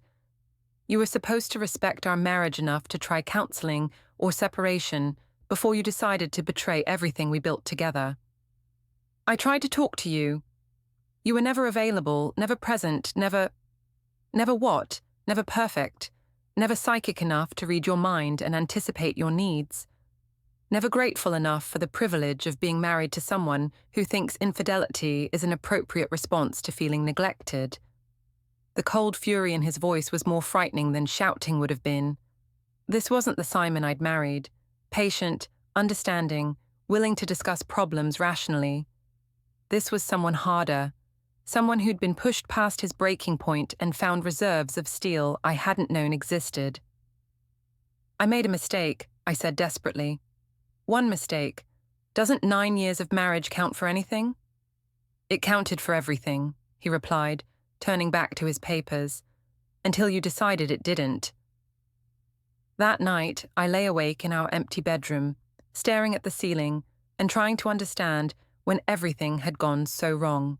You were supposed to respect our marriage enough to try counseling or separation before you decided to betray everything we built together. I tried to talk to you. You were never available, never present, never what? Never perfect, never psychic enough to read your mind and anticipate your needs. Never grateful enough for the privilege of being married to someone who thinks infidelity is an appropriate response to feeling neglected. The cold fury in his voice was more frightening than shouting would have been. This wasn't the Simon I'd married, patient, understanding, willing to discuss problems rationally. This was someone harder, someone who'd been pushed past his breaking point and found reserves of steel I hadn't known existed. I made a mistake, I said desperately. One mistake. Doesn't 9 years of marriage count for anything? It counted for everything, he replied, turning back to his papers, until you decided it didn't. That night, I lay awake in our empty bedroom, staring at the ceiling and trying to understand when everything had gone so wrong.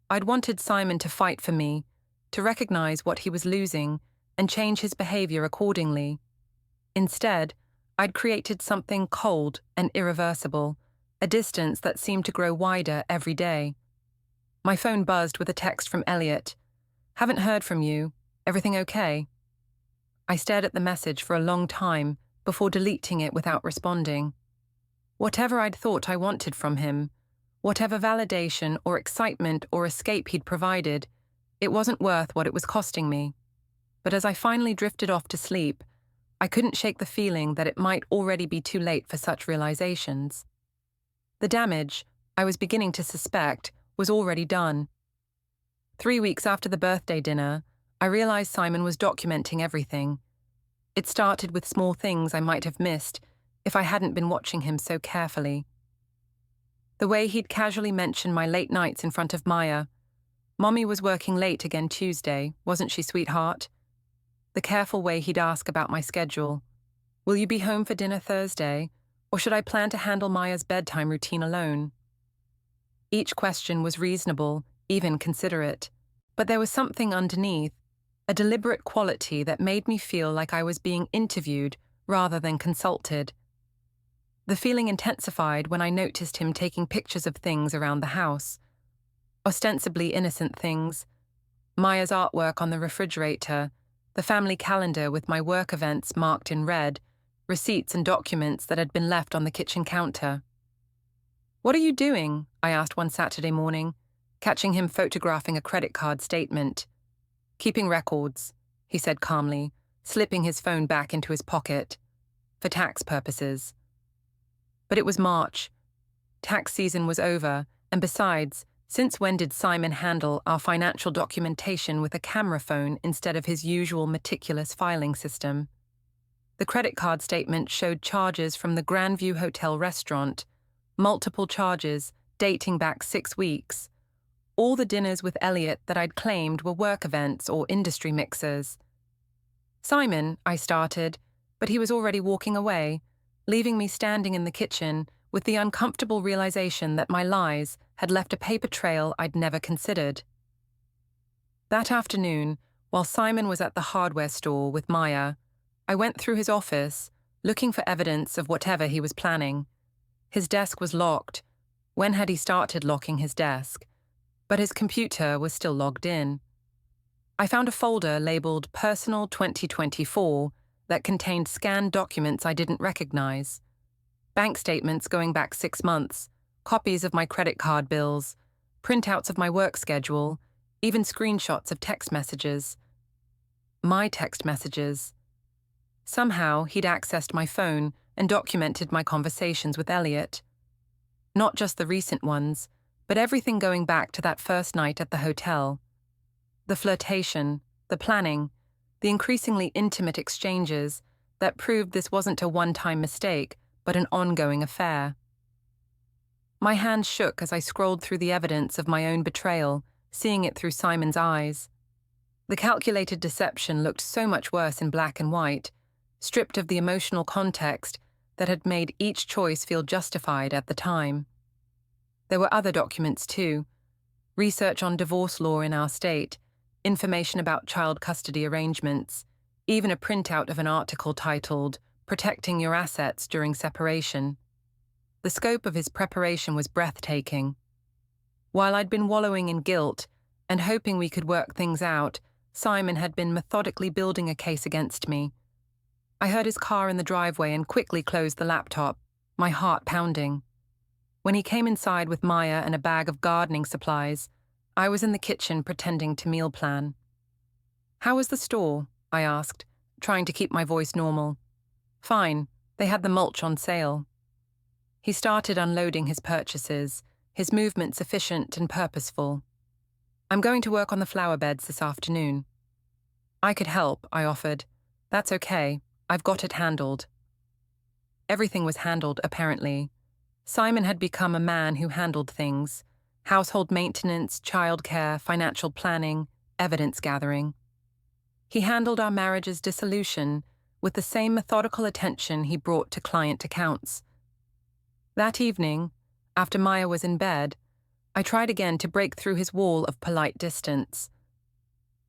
I'd wanted Simon to fight for me, to recognize what he was losing and change his behavior accordingly. Instead, I'd created something cold and irreversible, a distance that seemed to grow wider every day. My phone buzzed with a text from Eliot. Haven't heard from you. Everything okay? I stared at the message for a long time before deleting it without responding. Whatever I'd thought I wanted from him, whatever validation or excitement or escape he'd provided, it wasn't worth what it was costing me. But as I finally drifted off to sleep, I couldn't shake the feeling that it might already be too late for such realizations. The damage, I was beginning to suspect, was already done. 3 weeks after the birthday dinner, I realized Simon was documenting everything. It started with small things I might have missed if I hadn't been watching him so carefully. The way he'd casually mention my late nights in front of Maya. Mommy was working late again Tuesday, wasn't she, sweetheart? The careful way he'd ask about my schedule. Will you be home for dinner Thursday, or should I plan to handle Maya's bedtime routine alone? Each question was reasonable, even considerate, but there was something underneath, a deliberate quality that made me feel like I was being interviewed rather than consulted. The feeling intensified when I noticed him taking pictures of things around the house. Ostensibly innocent things. Maya's artwork on the refrigerator, the family calendar with my work events marked in red, receipts and documents that had been left on the kitchen counter. What are you doing? I asked one Saturday morning, catching him photographing a credit card statement. Keeping records, he said calmly, slipping his phone back into his pocket. For tax purposes. But it was March. Tax season was over, and besides, since when did Simon handle our financial documentation with a camera phone instead of his usual meticulous filing system? The credit card statement showed charges from the Grandview Hotel restaurant, multiple charges dating back 6 weeks. All the dinners with Eliot that I'd claimed were work events or industry mixers. Simon, I started, but he was already walking away, leaving me standing in the kitchen with the uncomfortable realization that my lies had left a paper trail I'd never considered. That afternoon, while Simon was at the hardware store with Maya, I went through his office, looking for evidence of whatever he was planning. His desk was locked. When had he started locking his desk? But his computer was still logged in. I found a folder labeled Personal 2024 that contained scanned documents I didn't recognize. Bank statements going back 6 months, copies of my credit card bills, printouts of my work schedule, even screenshots of text messages. My text messages. Somehow, he'd accessed my phone and documented my conversations with Eliot. Not just the recent ones, but everything going back to that first night at the hotel. The flirtation, the planning, the increasingly intimate exchanges that proved this wasn't a one-time mistake, but an ongoing affair. My hand shook as I scrolled through the evidence of my own betrayal, seeing it through Simon's eyes. The calculated deception looked so much worse in black and white, stripped of the emotional context that had made each choice feel justified at the time. There were other documents too: research on divorce law in our state, information about child custody arrangements, even a printout of an article titled "Protecting Your Assets During Separation." The scope of his preparation was breathtaking. While I'd been wallowing in guilt and hoping we could work things out, Simon had been methodically building a case against me. I heard his car in the driveway and quickly closed the laptop, my heart pounding. When he came inside with Maya and a bag of gardening supplies, I was in the kitchen pretending to meal plan. "How was the store?" I asked, trying to keep my voice normal. "Fine, they had the mulch on sale." He started unloading his purchases, his movements efficient and purposeful. "I'm going to work on the flower beds this afternoon." "I could help," I offered. "That's okay. I've got it handled." Everything was handled, apparently. Simon had become a man who handled things: household maintenance, childcare, financial planning, evidence gathering. He handled our marriage's dissolution with the same methodical attention he brought to client accounts. That evening, after Maya was in bed, I tried again to break through his wall of polite distance.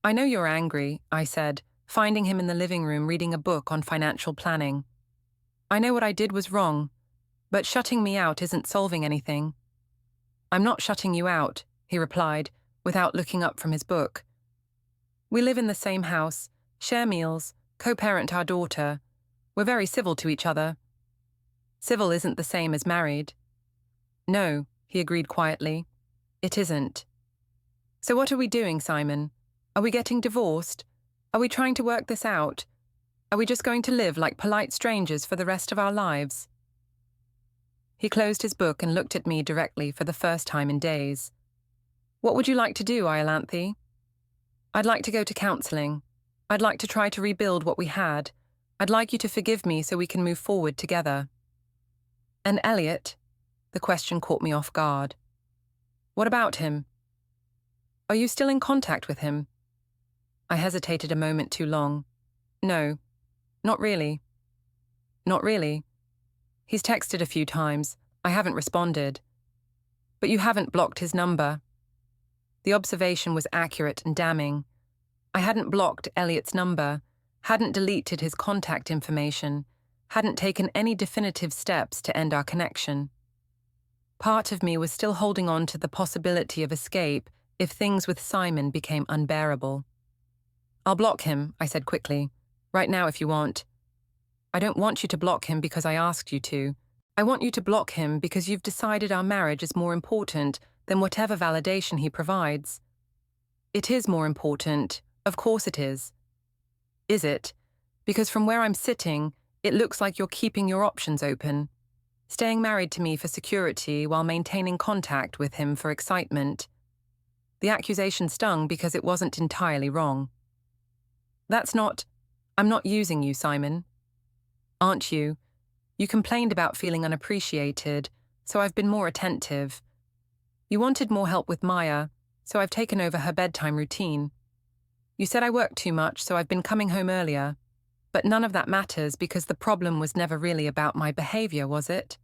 "I know you're angry," I said, finding him in the living room reading a book on financial planning. "I know what I did was wrong, but shutting me out isn't solving anything." "I'm not shutting you out," he replied, without looking up from his book. "We live in the same house, share meals, co-parent our daughter. We're very civil to each other." "Civil isn't the same as married." "No," he agreed quietly. "It isn't." "So what are we doing, Simon? Are we getting divorced? Are we trying to work this out? Are we just going to live like polite strangers for the rest of our lives?" He closed his book and looked at me directly for the first time in days. "What would you like to do, Iolanthe?" "I'd like to go to counselling. I'd like to try to rebuild what we had. I'd like you to forgive me so we can move forward together." "And Eliot?" The question caught me off guard. "What about him?" "Are you still in contact with him?" I hesitated a moment too long. "No, not really." "Not really?" "He's texted a few times. I haven't responded." "But you haven't blocked his number." The observation was accurate and damning. I hadn't blocked Eliot's number, hadn't deleted his contact information, hadn't taken any definitive steps to end our connection. Part of me was still holding on to the possibility of escape if things with Simon became unbearable. "I'll block him," I said quickly. "Right now if you want." "I don't want you to block him because I asked you to. I want you to block him because you've decided our marriage is more important than whatever validation he provides." "It is more important. Of course it is." "Is it? Because from where I'm sitting, it looks like you're keeping your options open. Staying married to me for security while maintaining contact with him for excitement." The accusation stung because it wasn't entirely wrong. I'm not using you, Simon." "Aren't you? You complained about feeling unappreciated, so I've been more attentive. You wanted more help with Maya, so I've taken over her bedtime routine. You said I worked too much, so I've been coming home earlier. But none of that matters because the problem was never really about my behavior, was it?"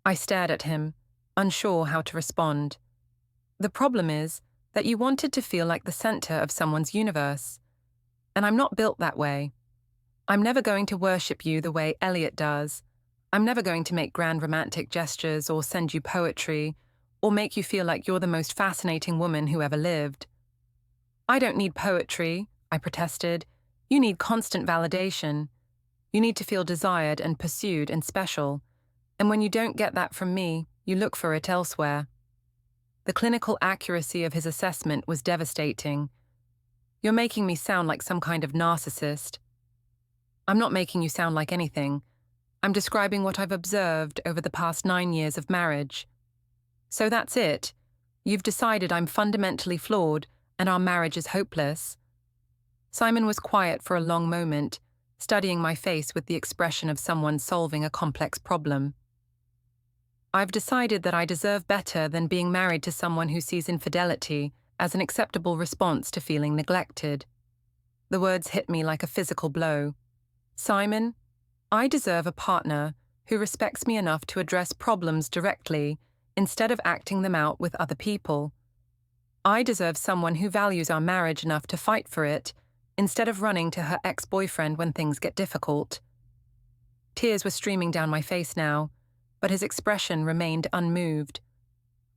I stared at him, unsure how to respond. "The problem is that you wanted to feel like the center of someone's universe. And I'm not built that way. I'm never going to worship you the way Eliot does. I'm never going to make grand romantic gestures or send you poetry or make you feel like you're the most fascinating woman who ever lived. I don't need poetry, I protested. You need constant validation. You need to feel desired and pursued and special. And when you don't get that from me, you look for it elsewhere. The clinical accuracy of his assessment was devastating. You're making me sound like some kind of narcissist. I'm not making you sound like anything. I'm describing what I've observed over the past 9 years of marriage. So that's it. You've decided I'm fundamentally flawed and our marriage is hopeless. Simon was quiet for a long moment, studying my face with the expression of someone solving a complex problem. I've decided that I deserve better than being married to someone who sees infidelity as an acceptable response to feeling neglected. The words hit me like a physical blow. Simon, I deserve a partner who respects me enough to address problems directly instead of acting them out with other people. I deserve someone who values our marriage enough to fight for it instead of running to her ex-boyfriend when things get difficult. Tears were streaming down my face now, but his expression remained unmoved.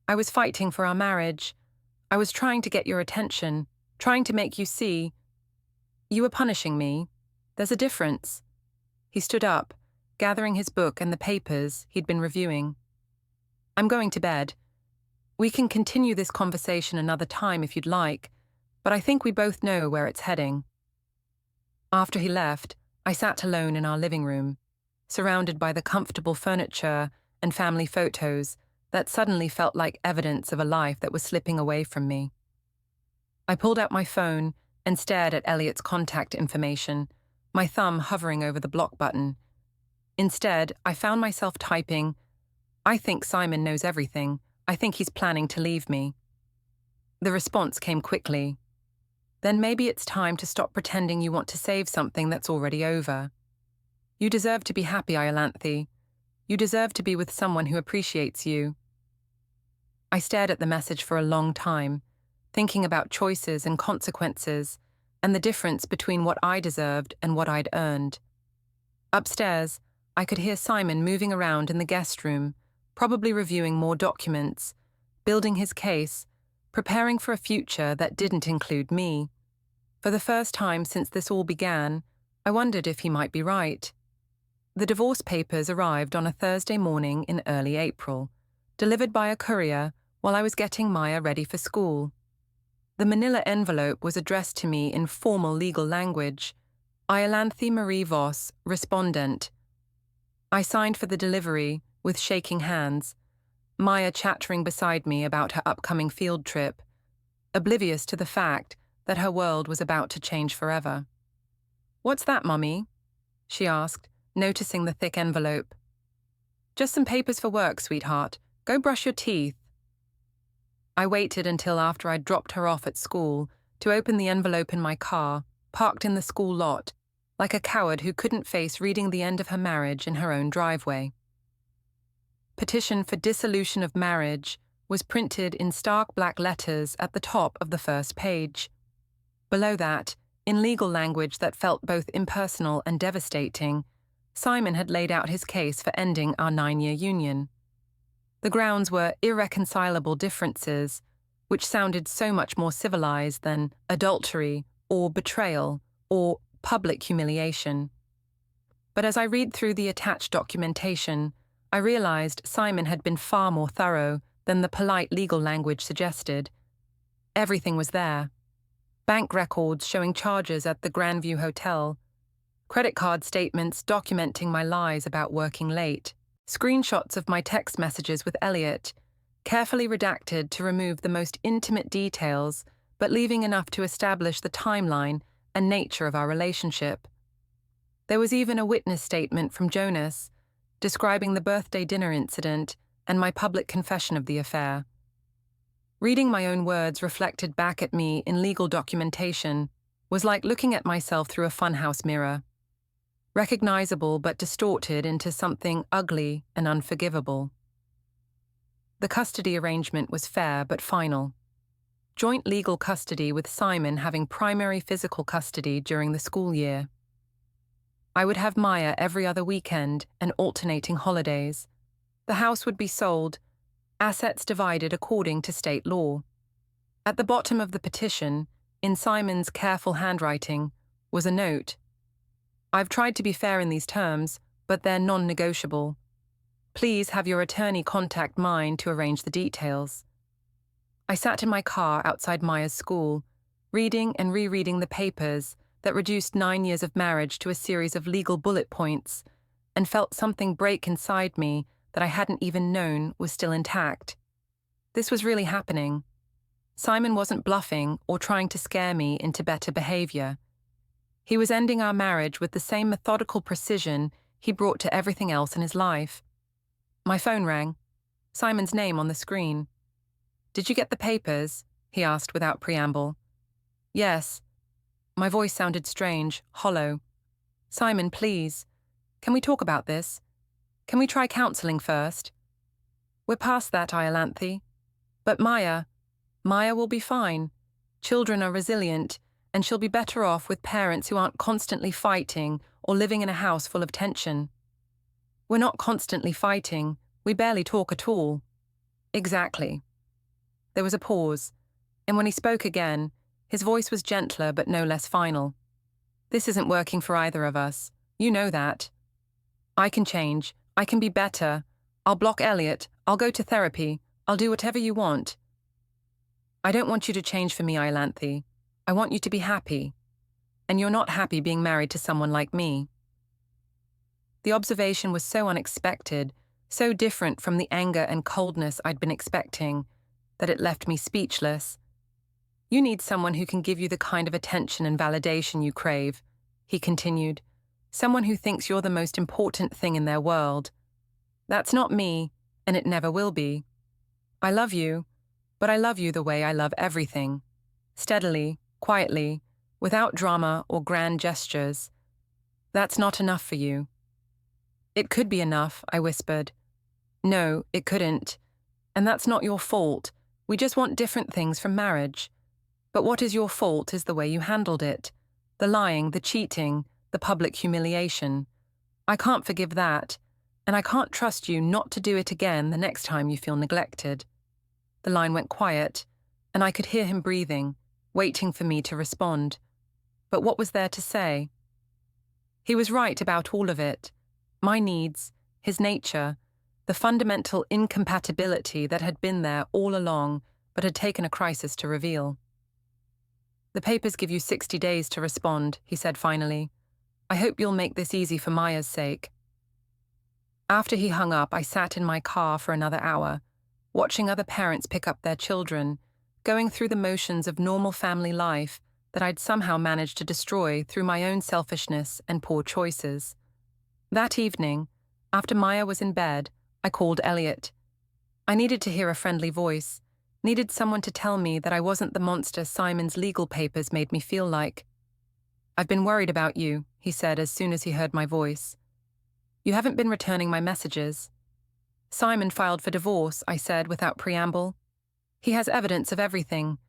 I was fighting for our marriage. I was trying to get your attention, trying to make you see. You were punishing me. There's a difference. He stood up, gathering his book and the papers he'd been reviewing. I'm going to bed. We can continue this conversation another time if you'd like, but I think we both know where it's heading. After he left, I sat alone in our living room, surrounded by the comfortable furniture and family photos that suddenly felt like evidence of a life that was slipping away from me. I pulled out my phone and stared at Eliot's contact information, my thumb hovering over the block button. Instead, I found myself typing, I think Simon knows everything. I think he's planning to leave me. The response came quickly. Then maybe it's time to stop pretending you want to save something that's already over. You deserve to be happy, Iolanthe. You deserve to be with someone who appreciates you. I stared at the message for a long time, thinking about choices and consequences, and the difference between what I deserved and what I'd earned. Upstairs, I could hear Simon moving around in the guest room, probably reviewing more documents, building his case, preparing for a future that didn't include me. For the first time since this all began, I wondered if he might be right. The divorce papers arrived on a Thursday morning in early April, delivered by a courier while I was getting Maya ready for school. The manila envelope was addressed to me in formal legal language, Iolanthe Marie Voss, respondent. I signed for the delivery, with shaking hands, Maya chattering beside me about her upcoming field trip, oblivious to the fact that her world was about to change forever. "What's that, Mummy?" she asked, noticing the thick envelope. "Just some papers for work, sweetheart. Go brush your teeth." I waited until after I'd dropped her off at school to open the envelope in my car, parked in the school lot, like a coward who couldn't face reading the end of her marriage in her own driveway. Petition for dissolution of marriage was printed in stark black letters at the top of the first page. Below that, in legal language that felt both impersonal and devastating, Simon had laid out his case for ending our 9-year union. The grounds were irreconcilable differences, which sounded so much more civilized than adultery or betrayal or public humiliation. But as I read through the attached documentation, I realized Simon had been far more thorough than the polite legal language suggested. Everything was there. Bank records showing charges at the Grandview Hotel, credit card statements documenting my lies about working late, screenshots of my text messages with Eliot, carefully redacted to remove the most intimate details, but leaving enough to establish the timeline and nature of our relationship. There was even a witness statement from Jonas, describing the birthday dinner incident and my public confession of the affair. Reading my own words reflected back at me in legal documentation was like looking at myself through a funhouse mirror, recognizable but distorted into something ugly and unforgivable. The custody arrangement was fair but final. Joint legal custody with Simon having primary physical custody during the school year. I would have Maya every other weekend and alternating holidays. The house would be sold, assets divided according to state law. At the bottom of the petition, in Simon's careful handwriting, was a note. I've tried to be fair in these terms, but they're non-negotiable. Please have your attorney contact mine to arrange the details. I sat in my car outside Maya's school, reading and rereading the papers that reduced 9 years of marriage to a series of legal bullet points, and felt something break inside me that I hadn't even known was still intact. This was really happening. Simon wasn't bluffing or trying to scare me into better behavior. He was ending our marriage with the same methodical precision he brought to everything else in his life. My phone rang. Simon's name on the screen. "Did you get the papers?" he asked without preamble. "Yes." My voice sounded strange, hollow. "Simon, please. Can we talk about this? Can we try counseling first?" "We're past that, Iolanthe. But Maya will be fine. Children are resilient, and she'll be better off with parents who aren't constantly fighting or living in a house full of tension." "We're not constantly fighting. We barely talk at all." "Exactly." There was a pause, and when he spoke again, his voice was gentler but no less final. "This isn't working for either of us. You know that. I can change. I can be better. I'll block Eliot. I'll go to therapy. I'll do whatever you want. I don't want you to change for me, Iolanthe. I want you to be happy. And you're not happy being married to someone like me." The observation was so unexpected, so different from the anger and coldness I'd been expecting, that it left me speechless. "You need someone who can give you the kind of attention and validation you crave," he continued. "Someone who thinks you're the most important thing in their world. That's not me, and it never will be. I love you, but I love you the way I love everything. Steadily, quietly, without drama or grand gestures. That's not enough for you." "It could be enough," I whispered. "No, it couldn't. And that's not your fault. We just want different things from marriage. But what is your fault is the way you handled it. The lying, the cheating, the public humiliation. I can't forgive that, and I can't trust you not to do it again the next time you feel neglected." The line went quiet, and I could hear him breathing, waiting for me to respond. But what was there to say? He was right about all of it. My needs, his nature, the fundamental incompatibility that had been there all along but had taken a crisis to reveal. "The papers give you 60 days to respond," he said finally. "I hope you'll make this easy for Maya's sake." After he hung up, I sat in my car for another hour, watching other parents pick up their children, going through the motions of normal family life that I'd somehow managed to destroy through my own selfishness and poor choices. That evening, after Maya was in bed, I called Eliot. I needed to hear a friendly voice, needed someone to tell me that I wasn't the monster Simon's legal papers made me feel like. "I've been worried about you," he said as soon as he heard my voice. "You haven't been returning my messages." "Simon filed for divorce," I said without preamble. "He has evidence of everything.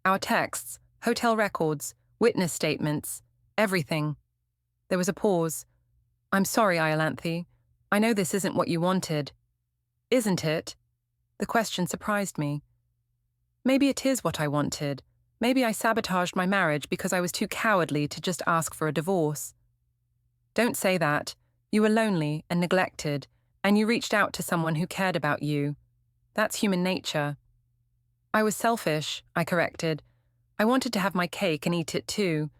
Our texts, hotel records, witness statements, everything." There was a pause. "I'm sorry, Iolanthe. I know this isn't what you wanted." "Isn't it?" The question surprised me. Maybe it is what I wanted. Maybe I sabotaged my marriage because I was too cowardly to just ask for a divorce. "Don't say that. You were lonely and neglected, and you reached out to someone who cared about you. That's human nature." "I was selfish," I corrected. "I wanted to have my cake and eat it too.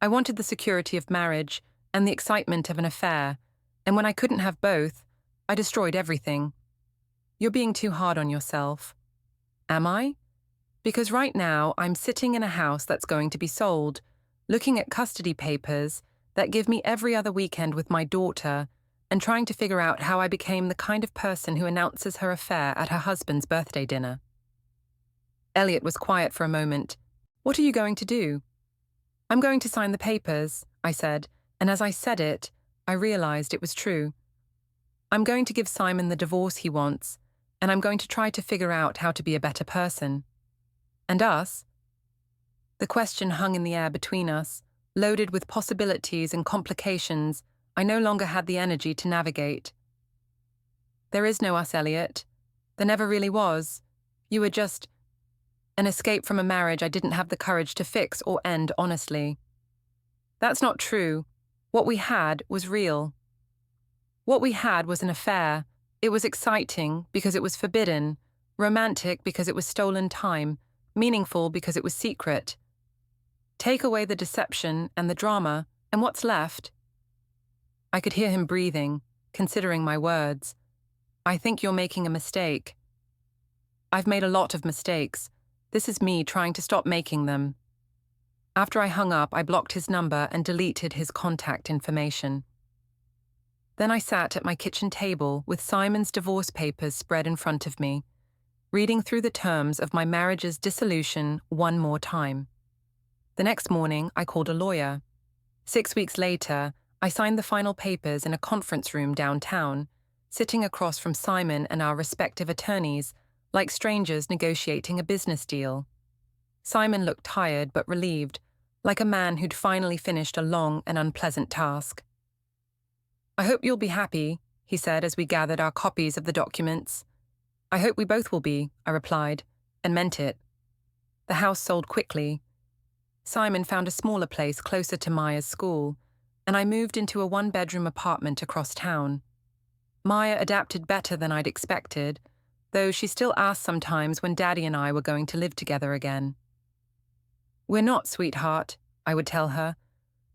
I wanted the security of marriage and the excitement of an affair, and when I couldn't have both, I destroyed everything." "You're being too hard on yourself." "Am I? Because right now I'm sitting in a house that's going to be sold, looking at custody papers that give me every other weekend with my daughter, and trying to figure out how I became the kind of person who announces her affair at her husband's birthday dinner." Eliot was quiet for a moment. "What are you going to do?" "I'm going to sign the papers," I said, and as I said it, I realized it was true. "I'm going to give Simon the divorce he wants, and I'm going to try to figure out how to be a better person." "And us?" The question hung in the air between us, loaded with possibilities and complications I no longer had the energy to navigate. There is no us, Eliot. There never really was. You were just an escape from a marriage I didn't have the courage to fix or end honestly. That's not true. What we had was real. What we had was an affair. It was exciting because it was forbidden, romantic because it was stolen time, meaningful because it was secret. Take away the deception and the drama, and what's left? I could hear him breathing, considering my words. I think you're making a mistake. I've made a lot of mistakes. This is me trying to stop making them. After I hung up, I blocked his number and deleted his contact information. Then I sat at my kitchen table with Simon's divorce papers spread in front of me, reading through the terms of my marriage's dissolution one more time. The next morning, I called a lawyer. 6 weeks later, I signed the final papers in a conference room downtown, sitting across from Simon and our respective attorneys, like strangers negotiating a business deal. Simon looked tired but relieved, like a man who'd finally finished a long and unpleasant task. "I hope you'll be happy," he said as we gathered our copies of the documents. "I hope we both will be," I replied, and meant it. The house sold quickly. Simon found a smaller place closer to Maya's school, and I moved into a one-bedroom apartment across town. Maya adapted better than I'd expected, though she still asked sometimes when Daddy and I were going to live together again. "We're not, sweetheart," I would tell her,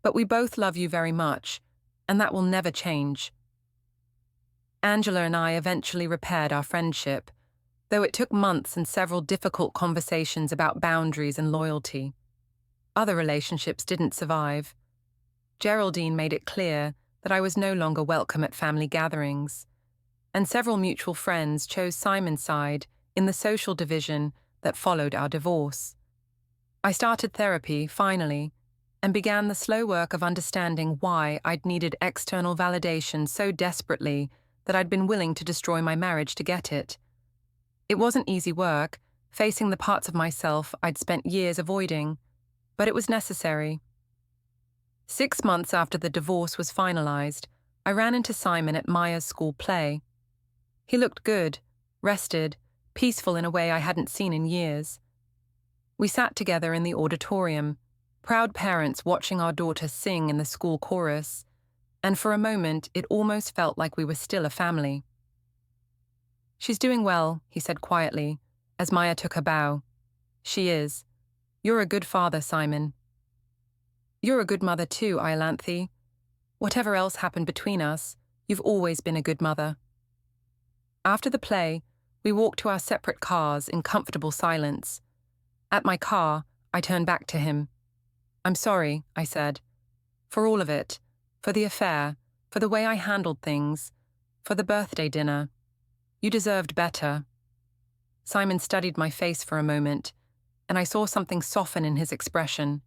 "but we both love you very much, and that will never change." Angela and I eventually repaired our friendship, though it took months and several difficult conversations about boundaries and loyalty. Other relationships didn't survive. Geraldine made it clear that I was no longer welcome at family gatherings, and several mutual friends chose Simon's side in the social division that followed our divorce. I started therapy, finally, and began the slow work of understanding why I'd needed external validation so desperately that I'd been willing to destroy my marriage to get it. It wasn't easy work, facing the parts of myself I'd spent years avoiding, but it was necessary. 6 months after the divorce was finalized, I ran into Simon at Maya's school play. He looked good, rested, peaceful in a way I hadn't seen in years. We sat together in the auditorium, proud parents watching our daughter sing in the school chorus, and for a moment it almost felt like we were still a family. "She's doing well," he said quietly, as Maya took her bow. "She is. You're a good father, Simon." "You're a good mother too, Iolanthe. Whatever else happened between us, you've always been a good mother." After the play, we walked to our separate cars in comfortable silence. At my car, I turned back to him. "I'm sorry," I said. "For all of it. For the affair. For the way I handled things. For the birthday dinner. You deserved better." Simon studied my face for a moment, and I saw something soften in his expression.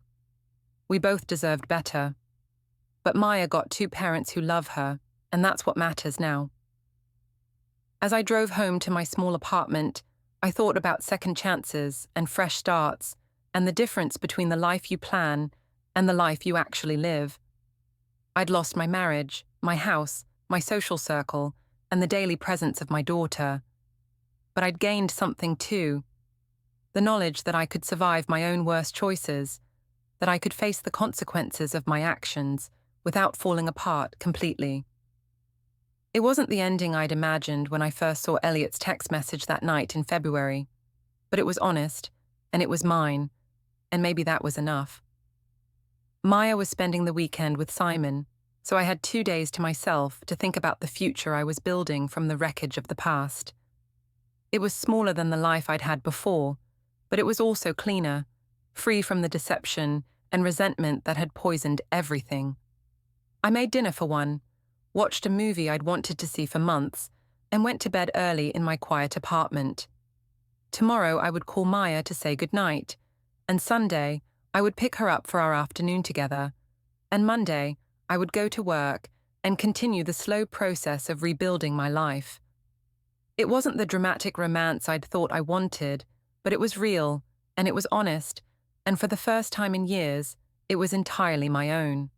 We both deserved better. But Maya got 2 parents who love her, and that's what matters now. As I drove home to my small apartment, I thought about second chances and fresh starts, and the difference between the life you plan and the life you actually live. I'd lost my marriage, my house, my social circle, and the daily presence of my daughter. But I'd gained something too. The knowledge that I could survive my own worst choices, that I could face the consequences of my actions without falling apart completely. It wasn't the ending I'd imagined when I first saw Eliot's text message that night in February, but it was honest, and it was mine, and maybe that was enough. Maya was spending the weekend with Simon, so I had 2 days to myself to think about the future I was building from the wreckage of the past. It was smaller than the life I'd had before, but it was also cleaner, free from the deception and resentment that had poisoned everything. I made dinner for one, watched a movie I'd wanted to see for months, and went to bed early in my quiet apartment. Tomorrow I would call Maya to say goodnight, and Sunday I would pick her up for our afternoon together, and Monday I would go to work and continue the slow process of rebuilding my life. It wasn't the dramatic romance I'd thought I wanted, but it was real, and it was honest, and for the first time in years, it was entirely my own.